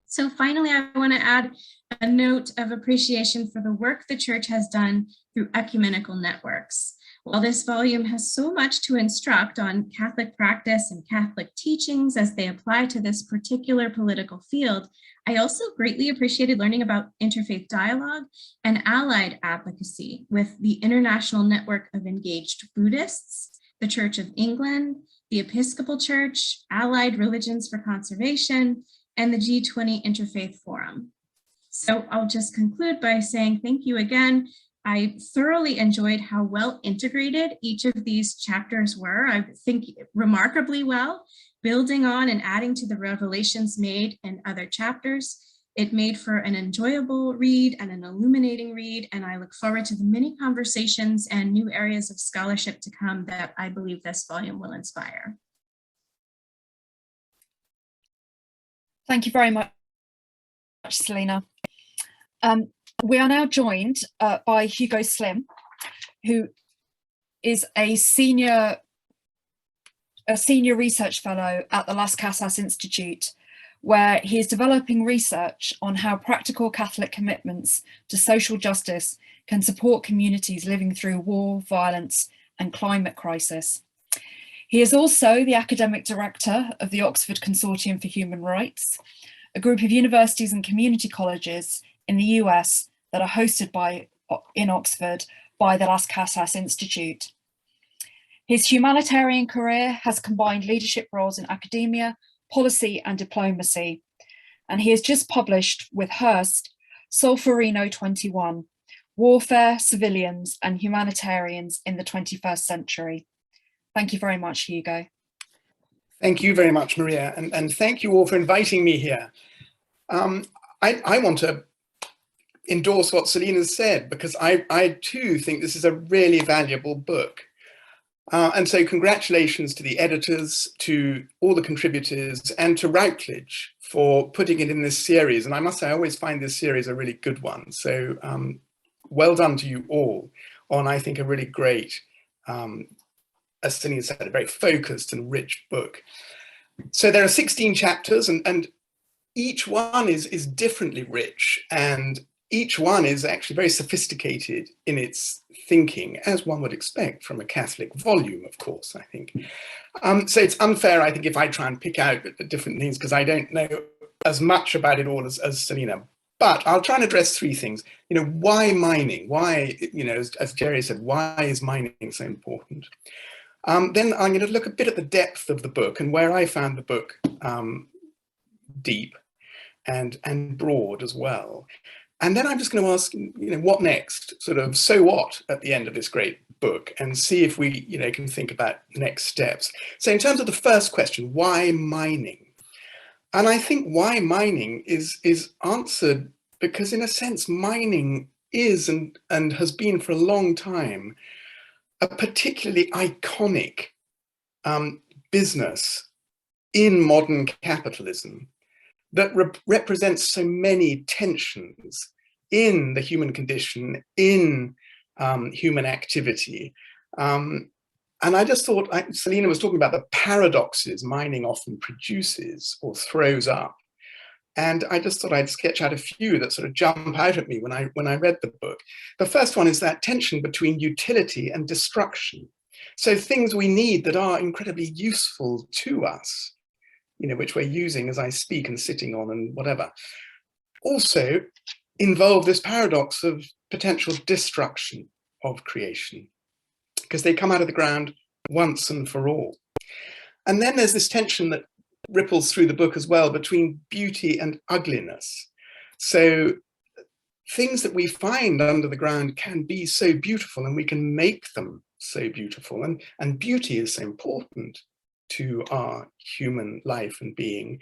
So finally, I want to add a note of appreciation for the work the church has done through ecumenical networks. While this volume has so much to instruct on Catholic practice and Catholic teachings as they apply to this particular political field, I also greatly appreciated learning about interfaith dialogue and allied advocacy with the International Network of Engaged Buddhists, the Church of England, the Episcopal Church, Allied Religions for Conservation, and the G20 Interfaith Forum. So I'll just conclude by saying thank you again. I thoroughly enjoyed how well integrated each of these chapters were. I think remarkably well, building on and adding to the revelations made in other chapters. It made for an enjoyable read and an illuminating read, and I look forward to the many conversations and new areas of scholarship to come that I believe this volume will inspire. Thank you very much, Selina. We are now joined by Hugo Slim, who is a senior research fellow at the Las Casas Institute, where he is developing research on how practical Catholic commitments to social justice can support communities living through war, violence, and climate crisis. He is also the academic director of the Oxford Consortium for Human Rights, a group of universities and community colleges in the US that are hosted in Oxford by the Las Casas Institute. His humanitarian career has combined leadership roles in academia, policy and diplomacy, and he has just published with Hearst, Solferino 21, Warfare, Civilians and Humanitarians in the 21st Century. Thank you very much, Hugo. Thank you very much, Maria, and thank you all for inviting me here. I want to endorse what Selina said, because I too think this is a really valuable book. And so congratulations to the editors, to all the contributors, and to Routledge for putting it in this series. And I must say, I always find this series a really good one. So well done to you all on, I think, a really great, as Selina said, a very focused and rich book. So there are 16 chapters, and each one is differently rich, and each one is actually very sophisticated in its thinking, as one would expect from a Catholic volume, of course, I think. So it's unfair, I think, if I try and pick out the different things, because I don't know as much about it all as Selina. But I'll try and address three things. Why mining? Why, as Jerry said, why is mining so important? Then I'm going to look a bit at the depth of the book and where I found the book deep and broad as well. And then I'm just going to ask, what next? Sort of, so what at the end of this great book, and see if we, can think about next steps. So in terms of the first question, why mining? And I think why mining is answered because, in a sense, mining is and has been for a long time a particularly iconic business in modern capitalism that represents so many tensions in the human condition, in human activity. And I just thought, Selina was talking about the paradoxes mining often produces or throws up. And I just thought I'd sketch out a few that sort of jump out at me when I read the book. The first one is that tension between utility and destruction. So things we need that are incredibly useful to us, which we're using as I speak and sitting on and whatever, also involve this paradox of potential destruction of creation, because they come out of the ground once and for all. And then there's this tension that ripples through the book as well between beauty and ugliness. So things that we find under the ground can be so beautiful, and we can make them so beautiful. And beauty is so important to our human life and being.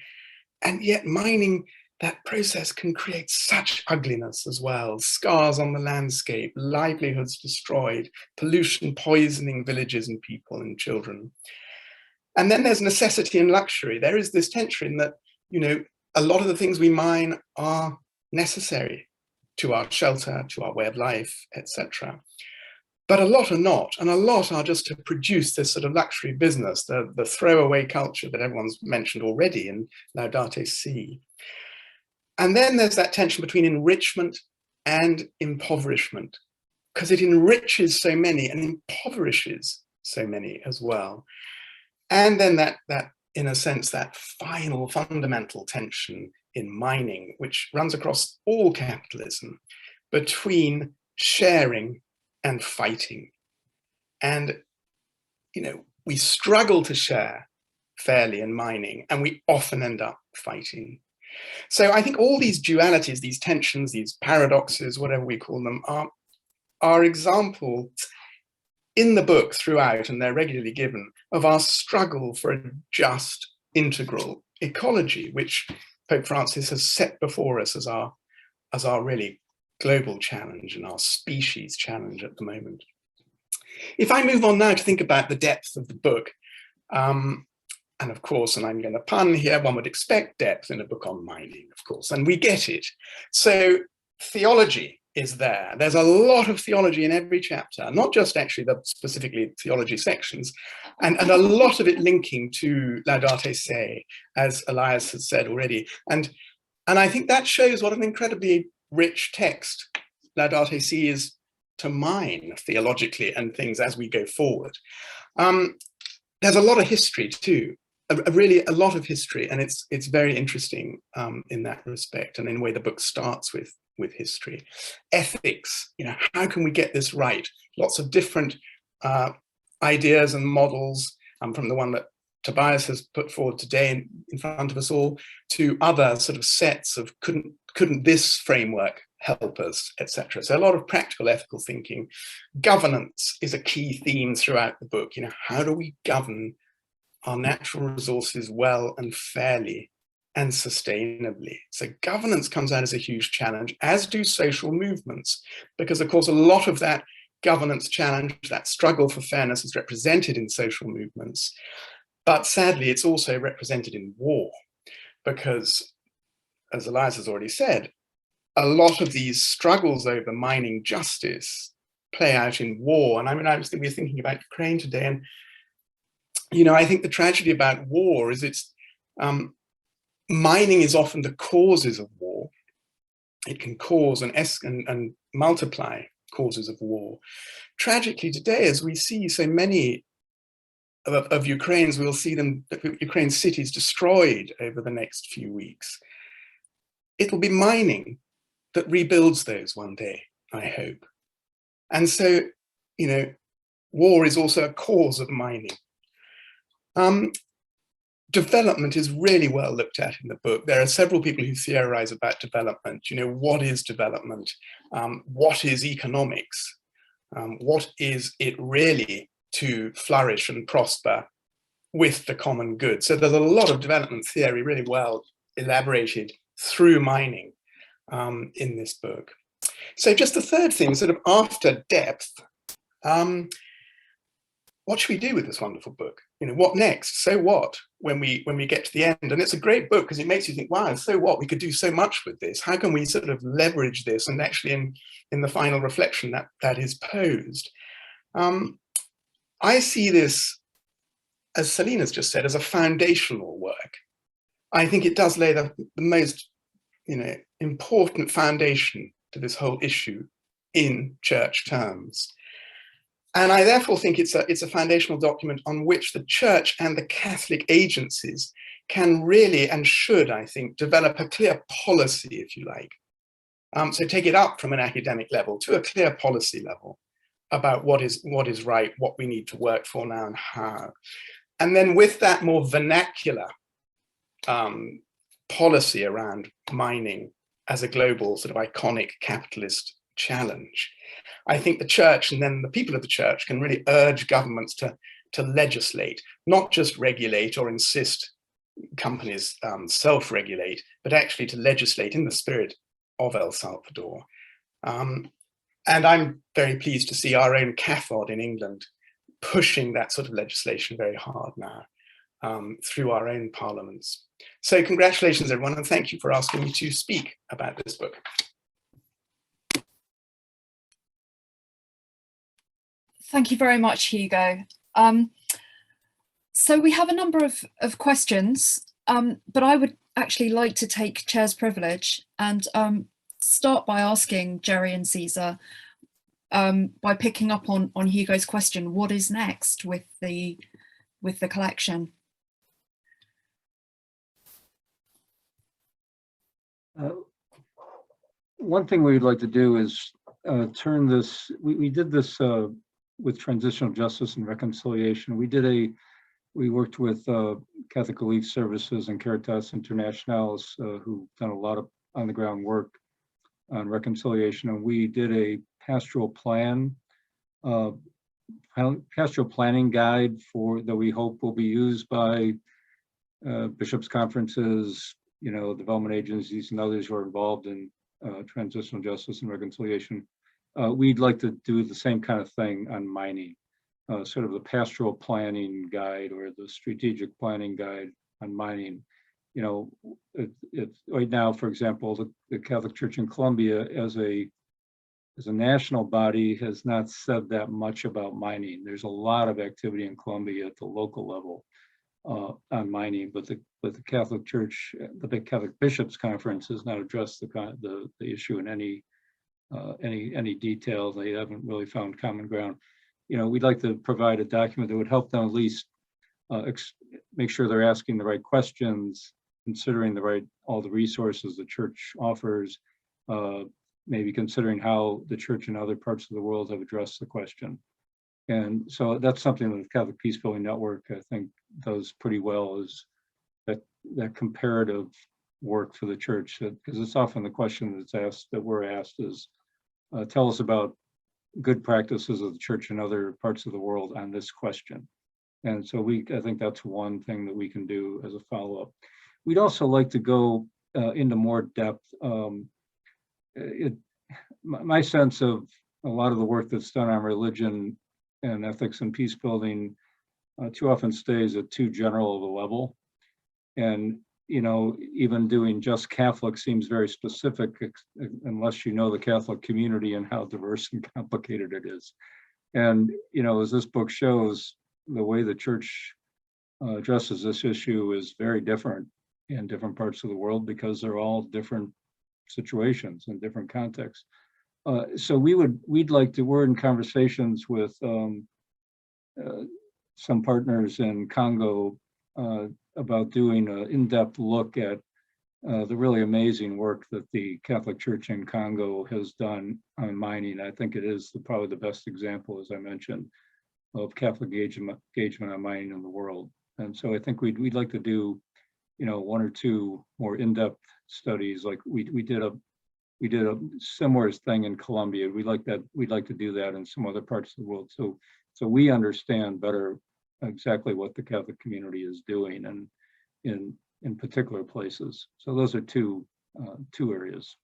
And yet mining, that process can create such ugliness as well. Scars on the landscape, livelihoods destroyed, pollution poisoning villages and people and children. And then there's necessity and luxury. There is this tension that, a lot of the things we mine are necessary to our shelter, to our way of life, etc. But a lot are not, and a lot are just to produce this sort of luxury business, the throwaway culture that everyone's mentioned already in Laudate Si. And then there's that tension between enrichment and impoverishment, because it enriches so many and impoverishes so many as well. And then that in a sense, that final fundamental tension in mining, which runs across all capitalism, between sharing and fighting. And, we struggle to share fairly in mining, and we often end up fighting. So I think all these dualities, these tensions, these paradoxes, whatever we call them, are examples in the book throughout, and they're regularly given, of our struggle for a just, integral ecology, which Pope Francis has set before us as our really global challenge and our species challenge at the moment. If I move on now to think about the depth of the book, and of course, and I'm going to pun here, one would expect depth in a book on mining, of course, and we get it. So theology is there. There's a lot of theology in every chapter, not just actually the specifically theology sections, and a lot of it linking to Laudate Si, as Elias has said already. And I think that shows what an incredibly rich text Laudate Si is to mine theologically and things as we go forward. There's a lot of history too, really a lot of history, and it's very interesting in that respect, and in the way the book starts with history. Ethics, how can we get this right? Lots of different ideas and models, from the one that Tobias has put forward today in front of us all, to other sort of sets of couldn't this framework help us, etc. So a lot of practical ethical thinking. Governance is a key theme throughout the book. How do we govern our natural resources well and fairly and sustainably? So governance comes out as a huge challenge, as do social movements, because of course a lot of that governance challenge, that struggle for fairness, is represented in social movements. But sadly, it's also represented in war, because, as Elias has already said, a lot of these struggles over mining justice play out in war. And we were thinking about Ukraine today, and I think the tragedy about war is mining is often the causes of war. It can cause and multiply causes of war. Tragically today, as we see so many of Ukraine's, we'll see Ukraine's cities destroyed over the next few weeks. It'll be mining that rebuilds those one day, I hope. And so, you know, war is also a cause of mining. Development is really well looked at in the book. There are several people who theorize about development. You know, what is development? What is economics? What is it really to flourish and prosper with the common good? So there's a lot of development theory really well elaborated through mining in this book. So just the third thing, sort of after depth, what should we do with this wonderful book? You know, what next? So what when we get to the end? And it's a great book because it makes you think, wow, so what? We could do so much with this. How can we sort of leverage this? And actually in the final reflection that is posed, I see this, as Selina's just said, as a foundational work. I think it does lay the most, you know, important foundation to this whole issue in church terms. And I therefore think it's a foundational document on which the church and the Catholic agencies can really and should, I think, develop a clear policy, if you like. So take it up from an academic level to a clear policy level about what is right, what we need to work for now and how. And then with that more vernacular policy around mining as a global sort of iconic capitalist challenge, I think the church and then the people of the church can really urge governments to legislate, not just regulate or insist companies self-regulate, but actually to legislate in the spirit of El Salvador. And I'm very pleased to see our own cathode in England pushing that sort of legislation very hard now through our own parliaments. So congratulations, everyone, and thank you for asking me to speak about this book. Thank you very much, Hugo. So we have a number of questions, but I would actually like to take chair's privilege and start by asking Jerry and Caesar, by picking up on Hugo's question, what is next with the collection? One thing we'd like to do is turn this, we did this with transitional justice and reconciliation. We worked with Catholic Relief Services and Caritas Internationalis, who've done a lot of on the ground work on reconciliation. And we did a pastoral planning guide that we hope will be used by bishops' conferences, you know, development agencies and others who are involved in transitional justice and reconciliation. We'd like to do the same kind of thing on mining, sort of the pastoral planning guide or the strategic planning guide on mining. You know, right now, for example, the Catholic Church in Colombia as a national body has not said that much about mining. There's a lot of activity in Colombia at the local level on mining, but the Catholic Church, the big Catholic Bishops' Conference has not addressed the issue in any detail. They haven't really found common ground. You know, we'd like to provide a document that would help them at least make sure they're asking the right questions, considering all the resources the church offers, maybe considering how the church in other parts of the world have addressed the question. And so that's something that the Catholic Peacebuilding Network, I think, does pretty well, is that comparative work for the church, because it's often the question that we're asked is, tell us about good practices of the church in other parts of the world on this question. And so I think that's one thing that we can do as a follow-up. We'd also like to go into more depth. My sense of a lot of the work that's done on religion and ethics and peace building too often stays at too general of a level. And, you know, even doing just Catholic seems very specific unless you know the Catholic community and how diverse and complicated it is. And, you know, as this book shows, the way the church addresses this issue is very different in different parts of the world because they're all different situations and different contexts. So we're in conversations with some partners in Congo about doing an in-depth look at the really amazing work that the Catholic Church in Congo has done on mining. I think it is probably the best example, as I mentioned, of Catholic engagement on mining in the world. And so I think we'd like to do, one or two more in-depth studies. Like we did a similar thing in Colombia. We'd like to do that in some other parts of the world. So we understand better exactly what the Catholic community is doing and in particular places. So those are two areas.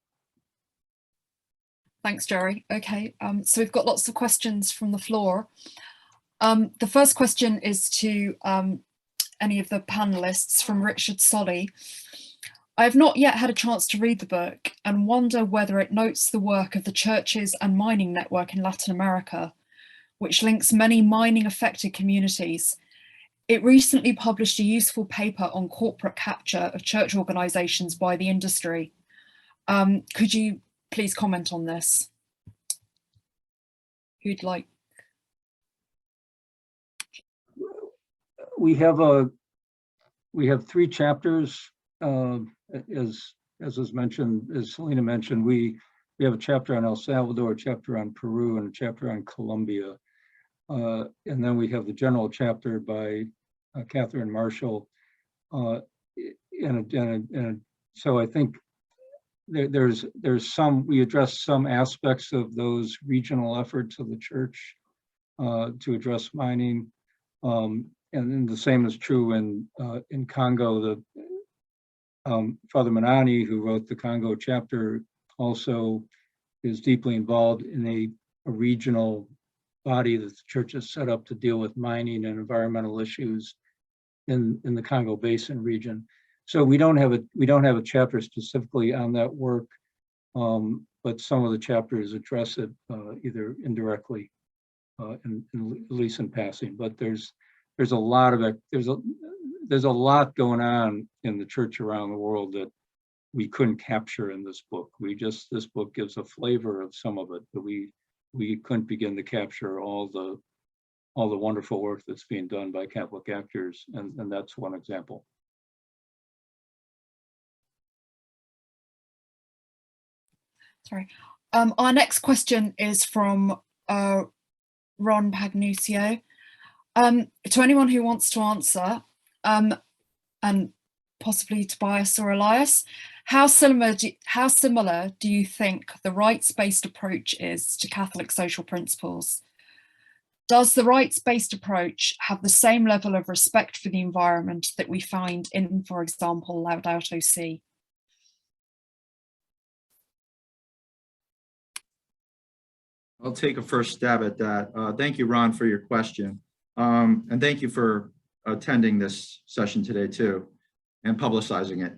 Thanks, Jerry. Okay, so we've got lots of questions from the floor. The first question is to any of the panelists, from Richard Solly. I have not yet had a chance to read the book and wonder whether it notes the work of the churches and mining network in Latin America, which links many mining affected communities. It recently published a useful paper on corporate capture of church organizations by the industry. Could you please comment on this? Who'd like? We have 3 chapters, as was mentioned, as Selina mentioned. We have a chapter on El Salvador, a chapter on Peru, and a chapter on Colombia, and then we have the general chapter by Catherine Marshall, and so I think there's some, we address some aspects of those regional efforts of the church to address mining. And then the same is true in Congo. Father Manani, who wrote the Congo chapter, also is deeply involved in a regional body that the church has set up to deal with mining and environmental issues in the Congo Basin region. So we don't have a chapter specifically on that work, but some of the chapters address it either indirectly, at least in passing. But there's a lot going on in the church around the world that we couldn't capture in this book. This book gives a flavor of some of it, but we couldn't begin to capture all the wonderful work that's being done by Catholic actors, and that's one example. Sorry. Our next question is from Ron Pagnuccio. To anyone who wants to answer, and possibly Tobias or Elias, how similar do you think the rights-based approach is to Catholic social principles? Does the rights-based approach have the same level of respect for the environment that we find in, for example, Laudato Si'? I'll take a first stab at that. Thank you, Ron, for your question. And thank you for attending this session today too, and publicizing it.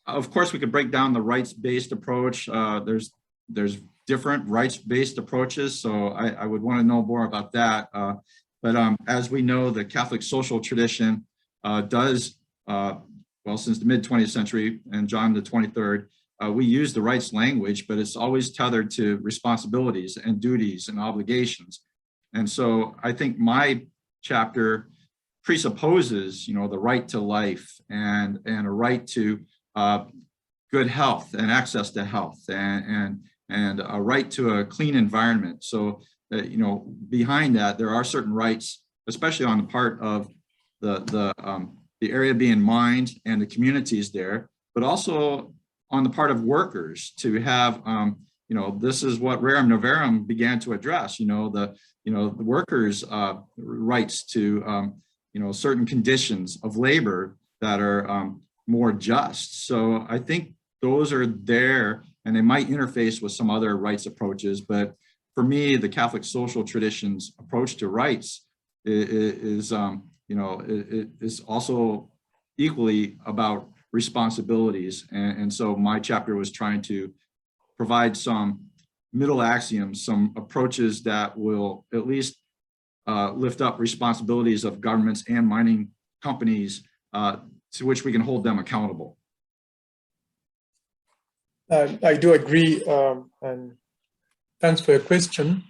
Of course, we could break down the rights-based approach. There's different rights-based approaches, so I would want to know more about that. But as we know, the Catholic social tradition does, well, since the mid-20th century and John the 23rd, we use the rights language, but it's always tethered to responsibilities and duties and obligations. And so I think my chapter presupposes, the right to life and a right to good health and access to health and a right to a clean environment. So, behind that, there are certain rights, especially on the part of the area being mined and the communities there, but also on the part of workers to have, this is what Rerum Novarum began to address, the workers' rights to, certain conditions of labor that are more just. So I think those are there, and they might interface with some other rights approaches. But for me, the Catholic social tradition's approach to rights is also equally about responsibilities. And so my chapter was trying to provide some middle axioms, some approaches that will at least lift up responsibilities of governments and mining companies to which we can hold them accountable. I do agree, and thanks for your question.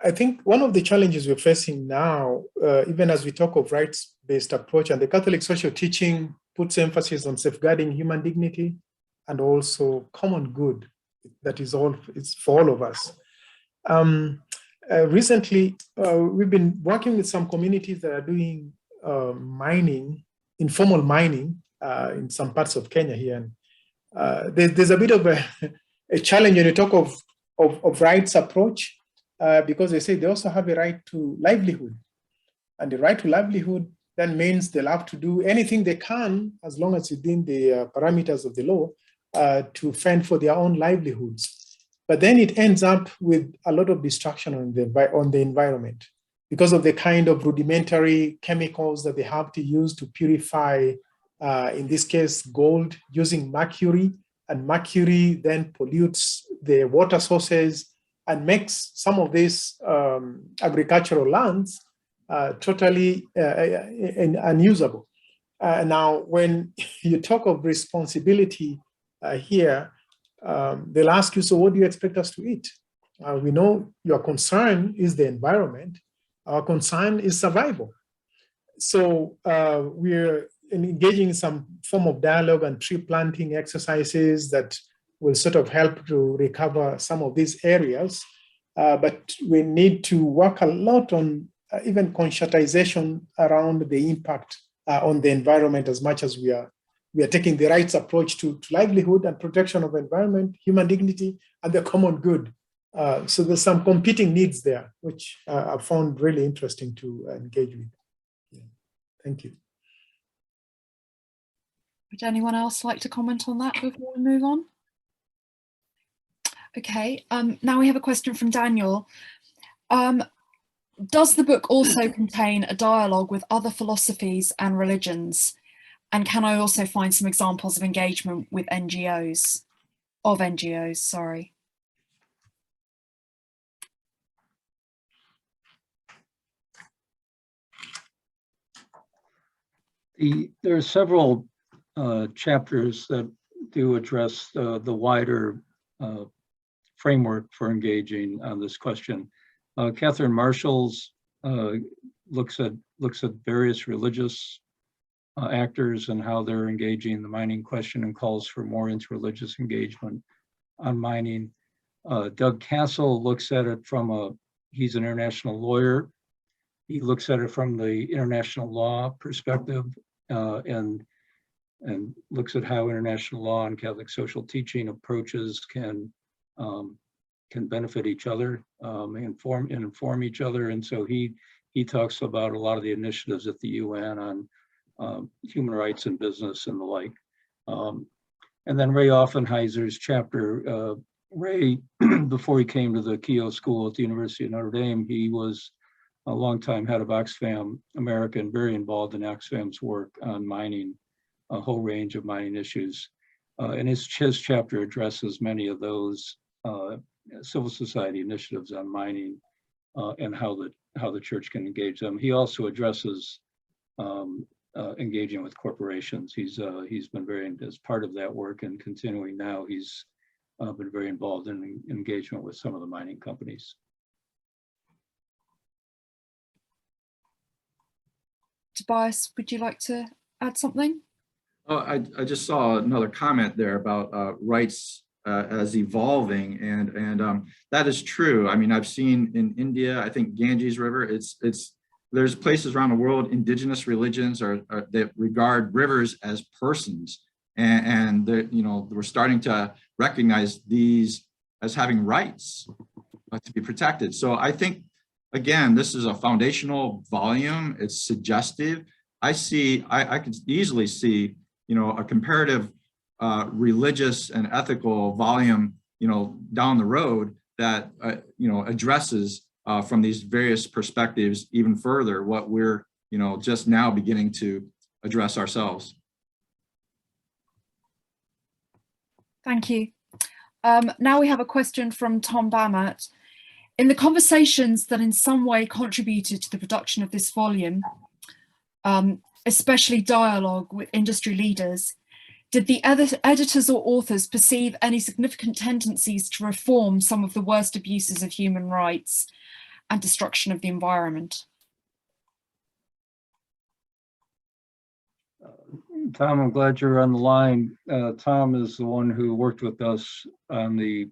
I think one of the challenges we're facing now, even as we talk of rights-based approach, and the Catholic social teaching puts emphasis on safeguarding human dignity and also common good that is for all of us. Recently, we've been working with some communities that are doing mining, informal mining in some parts of Kenya here. And there's a bit of a challenge when you talk of rights approach, because they say they also have a right to livelihood. And the right to livelihood then means they'll have to do anything they can, as long as within the parameters of the law, to fend for their own livelihoods. But then it ends up with a lot of destruction on the environment because of the kind of rudimentary chemicals that they have to use to purify, in this case, gold, using mercury. And mercury then pollutes the water sources and makes some of these agricultural lands totally unusable. Now, when you talk of responsibility here, they'll ask you, so what do you expect us to eat? We know your concern is the environment. Our concern is survival. So we're engaging in some form of dialogue and tree planting exercises that will sort of help to recover some of these areas. But we need to work a lot on even conscientization around the impact on the environment, as much as we are taking the rights approach to livelihood and protection of environment, human dignity, and the common good. So there's some competing needs there, which I found really interesting to engage with. Yeah. Thank you. Would anyone else like to comment on that before we move on? Okay, now we have a question from Daniel. Does the book also contain a dialogue with other philosophies and religions? And can I also find some examples of engagement with NGOs, sorry. There are several chapters that do address the wider framework for engaging on this question. Catherine Marshall's looks at various religious actors and how they're engaging in the mining question and calls for more interreligious engagement on mining. Doug Castle looks at it from he's an international lawyer. He looks at it from the international law perspective and looks at how international law and Catholic social teaching approaches can benefit each other, inform each other. And so he talks about a lot of the initiatives at the UN on human rights and business and the like. And then Ray Offenheiser's chapter, Ray, before he came to the Keough School at the University of Notre Dame, he was a longtime head of Oxfam America and very involved in Oxfam's work on mining, a whole range of mining issues. And his chapter addresses many of those civil society initiatives on mining and how the church can engage them. He also addresses engaging with corporations. He's been very, as part of that work and continuing now, he's been very involved in engagement with some of the mining companies. Tobias, would you like to add something? Oh, I just saw another comment there about rights as evolving, and that is true. I mean, I've seen in India, I think Ganges River, there's places around the world, indigenous religions that regard rivers as persons, and we're starting to recognize these as having rights to be protected. So I think, again, this is a foundational volume. It's suggestive. I could easily see, a comparative religious and ethical volume, down the road that, addresses from these various perspectives even further what we're, just now beginning to address ourselves. Thank you. Now we have a question from Tom Bammert. In the conversations that in some way contributed to the production of this volume, especially dialogue with industry leaders, did the editors or authors perceive any significant tendencies to reform some of the worst abuses of human rights and destruction of the environment? Tom, I'm glad you're on the line. Tom is the one who worked with us on the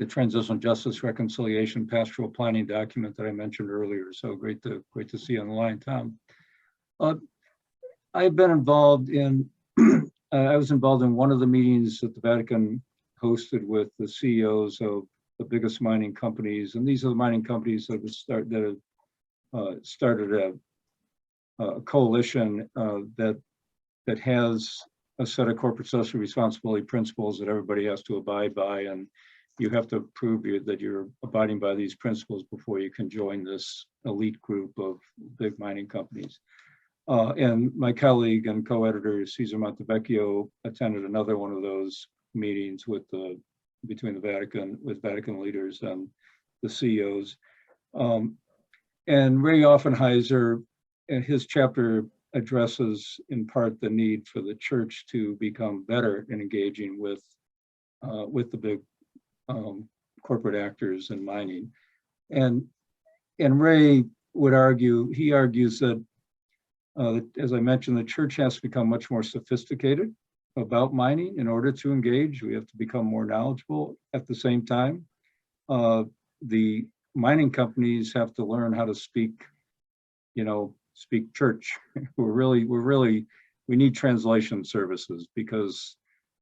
Transitional Justice Reconciliation Pastoral Planning document that I mentioned earlier. So great to see you on the line, Tom. I've been involved in, I was involved in one of the meetings that the Vatican hosted with the CEOs of the biggest mining companies. And these are the mining companies that have started a coalition that has a set of corporate social responsibility principles that everybody has to abide by. And you have to prove that you're abiding by these principles before you can join this elite group of big mining companies. And my colleague and co-editor Cesar Montevecchio attended another one of those meetings with Vatican leaders and the CEOs. And Ray Offenheiser, his chapter addresses in part the need for the church to become better in engaging with the big corporate actors in mining. And Ray would argue, he argues that, as I mentioned, the church has to become much more sophisticated about mining in order to engage. We have to become more knowledgeable. At the same time, the mining companies have to learn how to speak church. We need translation services because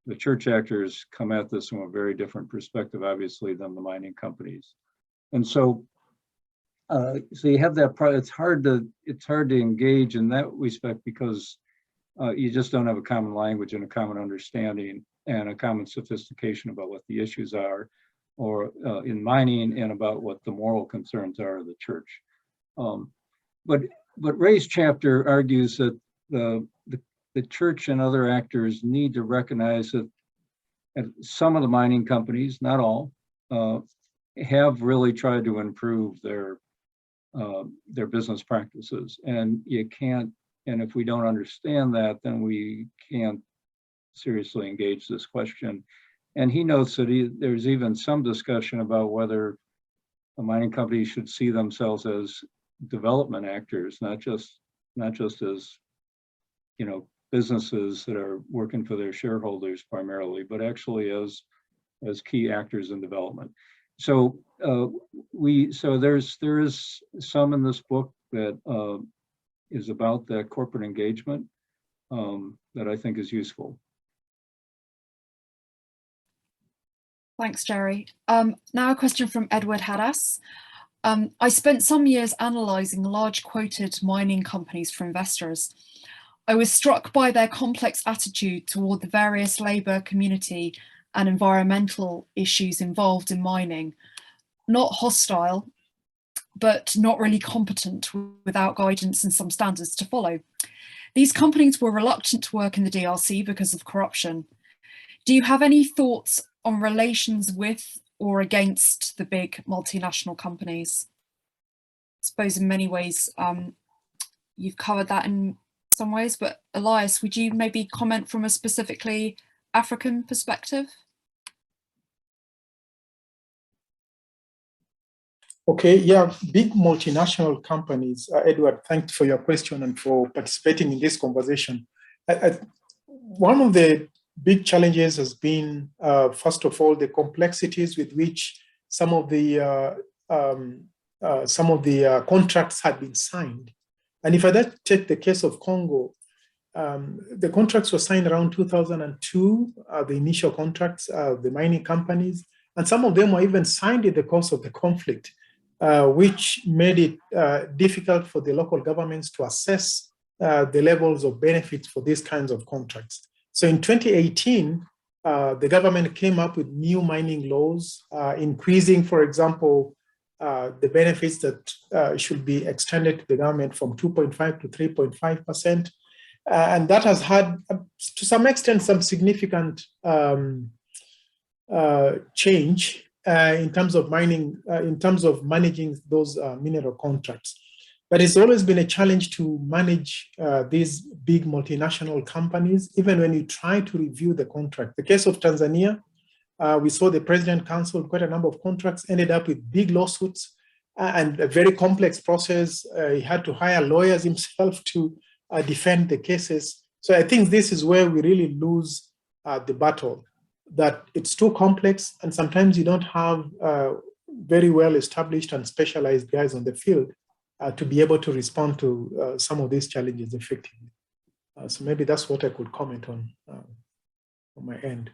the church actors come at this from a very different perspective, obviously, than the mining companies. And so you have that part. It's hard to engage in that respect because you just don't have a common language and a common understanding and a common sophistication about what the issues are, or in mining, and about what the moral concerns are of the church. But Ray's chapter argues that the church and other actors need to recognize that some of the mining companies, not all, have really tried to improve their business practices, and you can't. And if we don't understand that, then we can't seriously engage this question. And he notes that there's even some discussion about whether a mining company should see themselves as development actors, not just as businesses that are working for their shareholders primarily, but actually as key actors in development. So there is some in this book that is about that corporate engagement that I think is useful. Thanks, Jerry. Now a question from Edward Hadas. I spent some years analysing large quoted mining companies for investors. I was struck by their complex attitude toward the various labour, community and environmental issues involved in mining. Not hostile, but not really competent, without guidance and some standards to follow. These companies were reluctant to work in the DRC because of corruption. Do you have any thoughts on relations with or against the big multinational companies? I suppose in many ways you've covered that in some ways, but Elias, would you maybe comment from a specifically African perspective? Okay, yeah, big multinational companies. Edward, thanks for your question and for participating in this conversation. One of the big challenges has been, first of all, the complexities with which some of the contracts had been signed. And if I take the case of Congo, the contracts were signed around 2002, the initial contracts of the mining companies, and some of them were even signed in the course of the conflict, which made it difficult for the local governments to assess the levels of benefits for these kinds of contracts. So in 2018, the government came up with new mining laws, increasing, for example, the benefits that should be extended to the government from 2.5 to 3.5%. And that has had, to some extent, some significant change in terms of mining, in terms of managing those mineral contracts. But it's always been a challenge to manage these big multinational companies, even when you try to review the contract. The case of Tanzania, we saw the President Council, quite a number of contracts, ended up with big lawsuits and a very complex process. He had to hire lawyers himself to defend the cases. So I think this is where we really lose the battle, that it's too complex, and sometimes you don't have very well established and specialized guys on the field to be able to respond to some of these challenges effectively. So maybe that's what I could comment on my end.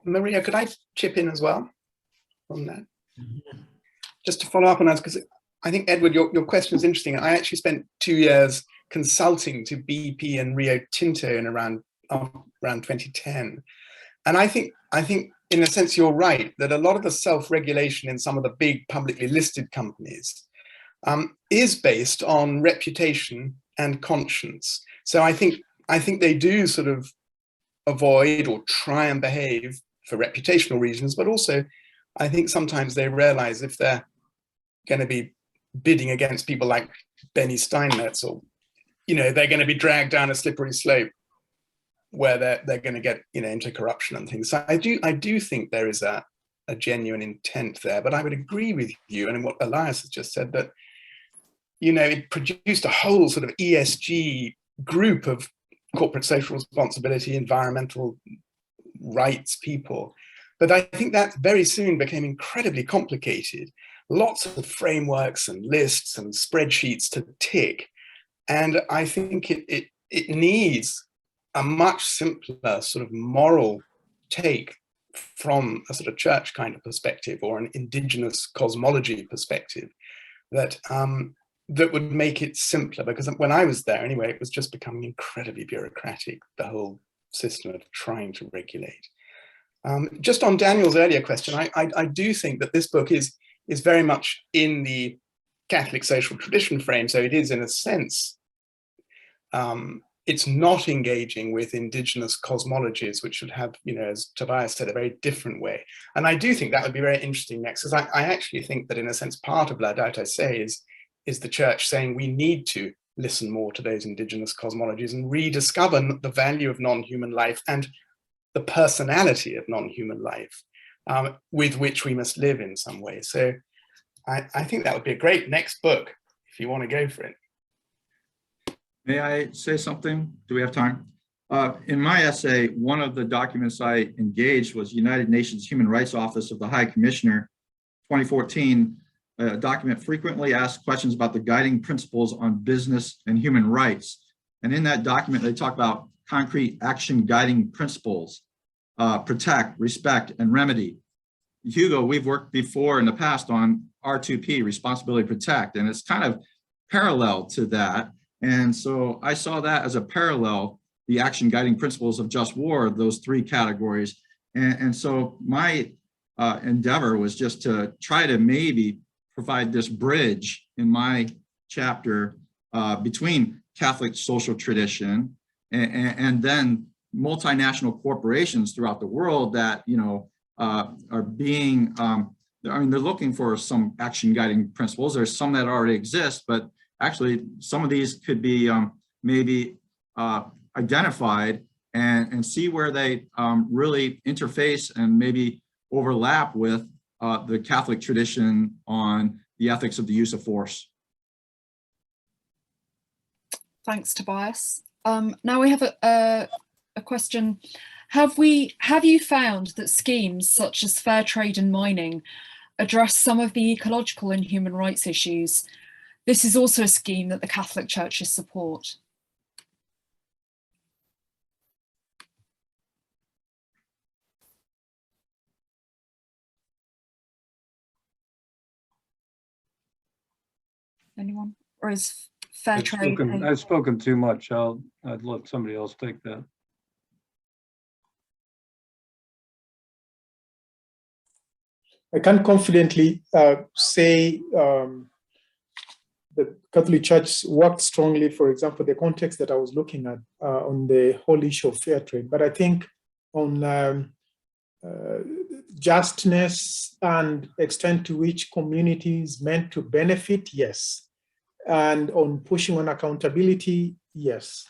Maria, could I chip in as well on that? Just to follow up on that, because I think, Edward, your question is interesting. I actually spent 2 years consulting to BP and Rio Tinto in around 2010. And I think in a sense, you're right, that a lot of the self-regulation in some of the big publicly listed companies is based on reputation and conscience. So I think they do sort of avoid or try and behave for reputational reasons, but also I think sometimes they realize if they're going to be bidding against people like Benny Steinmetz, or, you know, they're going to be dragged down a slippery slope where they're going to get, you know, into corruption and things. So I do think there is a genuine intent there, but I would agree with you and what Elias has just said, that, you know, it produced a whole sort of ESG group of corporate social responsibility, environmental rights people. But I think that very soon became incredibly complicated. Lots of frameworks and lists and spreadsheets to tick. And I think it needs a much simpler sort of moral take from a sort of church kind of perspective, or an indigenous cosmology perspective, that that would make it simpler. Because when I was there anyway, it was just becoming incredibly bureaucratic, the whole system of trying to regulate. Just on Daniel's earlier question, I do think that this book is very much in the Catholic social tradition frame. So it is, in a sense, it's not engaging with indigenous cosmologies, which should have, you know, as Tobias said, a very different way. And I do think that would be very interesting next, because I actually think that, in a sense, part of Laudato Si is the church saying we need to listen more to those indigenous cosmologies and rediscover the value of non-human life and the personality of non-human life with which we must live in some way. So I think that would be a great next book if you want to go for it. May I say something? Do we have time? In my essay, one of the documents I engaged was United Nations Human Rights Office of the High Commissioner, 2014, a document frequently asked questions about the guiding principles on business and human rights. And in that document, they talk about concrete action guiding principles, protect, respect, and remedy. Hugo, we've worked before in the past on R2P, responsibility, protect, and it's kind of parallel to that. And so I saw that as a parallel, the action guiding principles of just war, those three categories. And so my endeavor was just to try to maybe provide this bridge in my chapter between Catholic social tradition and then multinational corporations throughout the world that, you know, are being, I mean, they're looking for some action guiding principles. There's some that already exist, but actually some of these could be maybe identified and see where they really interface and maybe overlap with the Catholic tradition on the ethics of the use of force. Thanks, Tobias. Now we have a question. Have you found that schemes such as fair trade and mining address some of the ecological and human rights issues? This is also a scheme that the Catholic churches support. Anyone? Or is fair trade? I've spoken too much. I'd let somebody else take that. I can confidently say the Catholic Church worked strongly, for example, the context that I was looking at on the whole issue of fair trade. But I think on justness and extent to which communities meant to benefit, yes. And on pushing on accountability, yes.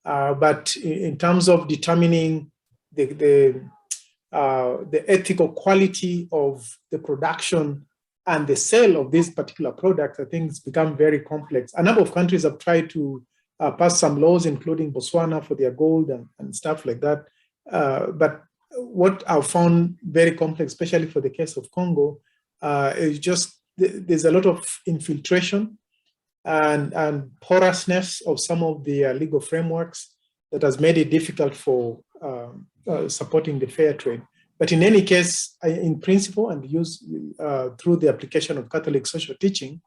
But in terms of determining the ethical quality of the production and the sale of this particular product, I think it's become very complex. A number of countries have tried to passed some laws, including Botswana for their gold and stuff like that. But what I've found very complex, especially for the case of Congo, is just there's a lot of infiltration and porousness of some of the legal frameworks that has made it difficult for supporting the fair trade. But in any case, in principle and use through the application of Catholic social teaching,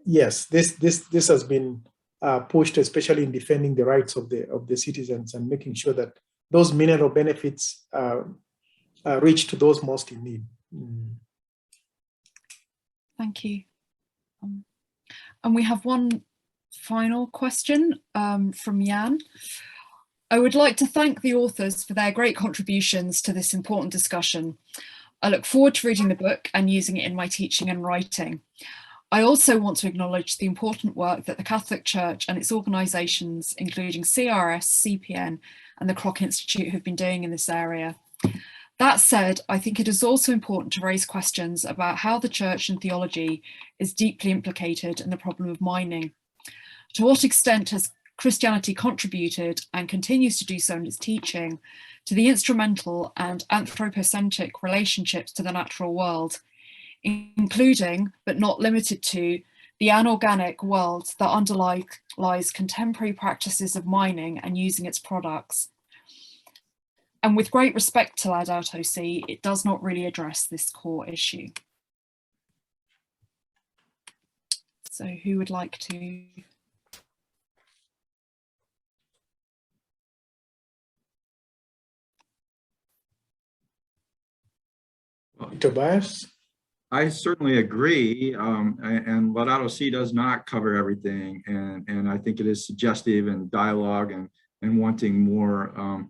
yes, this has been pushed, especially in defending the rights of the citizens and making sure that those mineral benefits reach to those most in need. Thank you. And we have one final question from Jan. I would like to thank the authors for their great contributions to this important discussion. I look forward to reading the book and using it in my teaching and writing. I also want to acknowledge the important work that the Catholic Church and its organisations, including CRS, CPN, and the Kroc Institute, have been doing in this area. That said, I think it is also important to raise questions about how the Church and theology is deeply implicated in the problem of mining. To what extent has Christianity contributed and continues to do so in its teaching to the instrumental and anthropocentric relationships to the natural world, including, but not limited to, the anorganic world that underlies contemporary practices of mining and using its products. And with great respect to Laudato Si, it does not really address this core issue. So who would like to? Tobias? I certainly agree, and Laudato Si does not cover everything, and I think it is suggestive and dialogue and wanting more.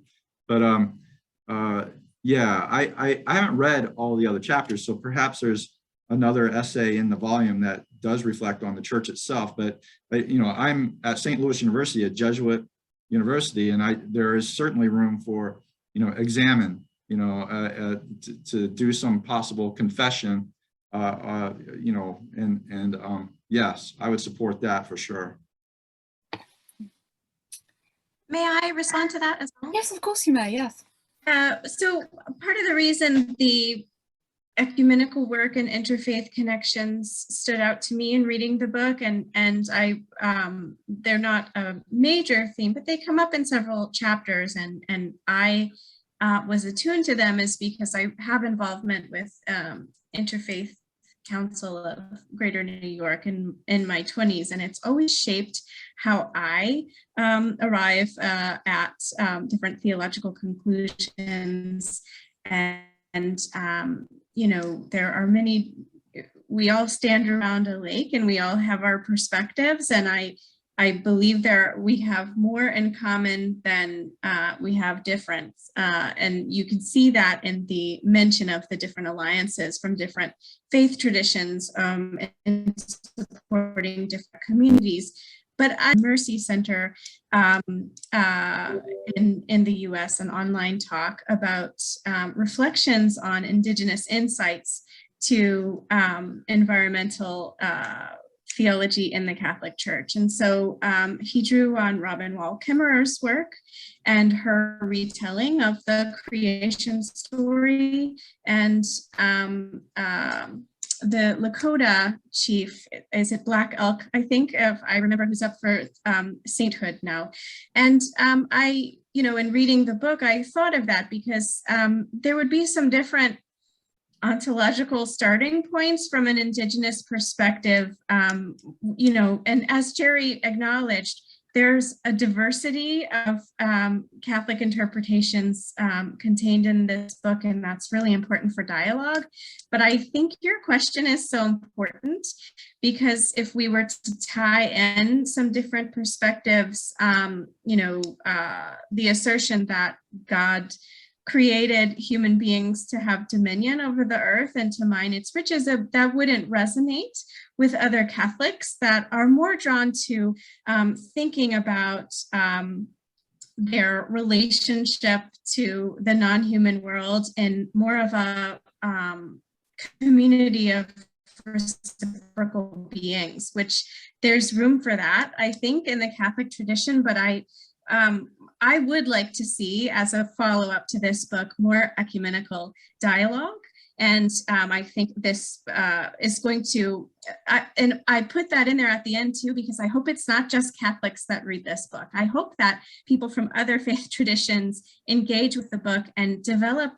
Yeah, I haven't read all the other chapters, so perhaps there's another essay in the volume that does reflect on the church itself. But you know, I'm at St. Louis University, a Jesuit university, and there is certainly room for, you know, examine, you know, to do some possible confession. You know, and yes, I would support that for sure. May I respond to that as well? Yes, of course you may, yes. So part of the reason the ecumenical work and interfaith connections stood out to me in reading the book, and they're not a major theme, but they come up in several chapters, and I was attuned to them, is because I have involvement with Interfaith Council of Greater New York in my 20s, and it's always shaped how I arrive at different theological conclusions. And you know, there are many, we all stand around a lake and we all have our perspectives, and I believe we have more in common than we have difference. And you can see that in the mention of the different alliances from different faith traditions in supporting different communities. But at Mercy Center in the US, an online talk about reflections on Indigenous insights to environmental theology in the Catholic Church. And so he drew on Robin Wall Kimmerer's work and her retelling of the creation story, and the Lakota chief, is it Black Elk, I think, if I remember, who's up for sainthood now. And I, you know, in reading the book, I thought of that because there would be some different ontological starting points from an Indigenous perspective, you know, and as Jerry acknowledged, there's a diversity of Catholic interpretations contained in this book, and that's really important for dialogue. But I think your question is so important, because if we were to tie in some different perspectives, you know, the assertion that God created human beings to have dominion over the earth and to mine its riches, that wouldn't resonate with other Catholics that are more drawn to thinking about their relationship to the non-human world in more of a community of reciprocal beings, which there's room for that, I think, in the Catholic tradition, but I would like to see, as a follow-up to this book, more ecumenical dialogue. And I think this is going to, and I put that in there at the end too, because I hope it's not just Catholics that read this book. I hope that people from other faith traditions engage with the book and develop,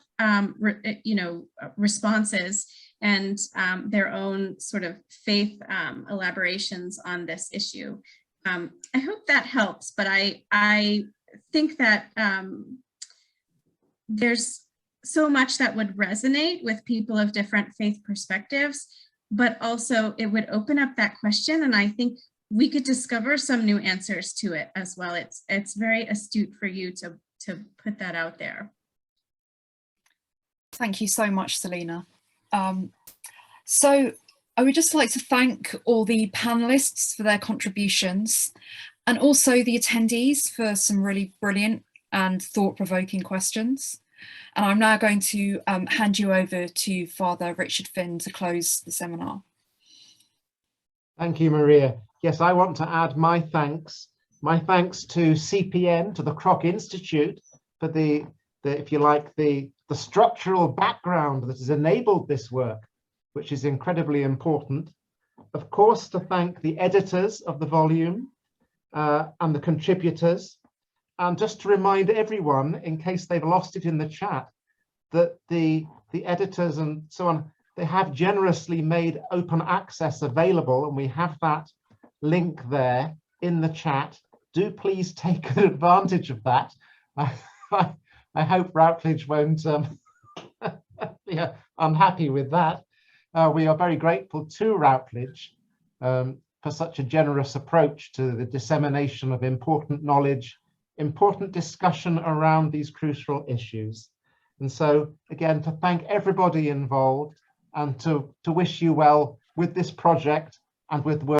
responses and their own sort of faith elaborations on this issue. I hope that helps, but I think that there's so much that would resonate with people of different faith perspectives, but also it would open up that question, and I think we could discover some new answers to it as well. It's very astute for you to put that out there. Thank you so much, Selina. So I would just like to thank all the panelists for their contributions, and also the attendees for some really brilliant and thought-provoking questions. And I'm now going to hand you over to Father Richard Finn to close the seminar. Thank you, Maria. Yes, I want to add my thanks to CPN, to the Kroc Institute, for the if you like, the structural background that has enabled this work, which is incredibly important. Of course, to thank the editors of the volume and the contributors. And just to remind everyone, in case they've lost it in the chat, that the editors and so on, they have generously made open access available, and we have that link there in the chat. Do please take advantage of that. I hope Routledge won't be unhappy with that. We are very grateful to Routledge for such a generous approach to the dissemination of important knowledge, important discussion around these crucial issues. And so, again, to thank everybody involved and to wish you well with this project and with work.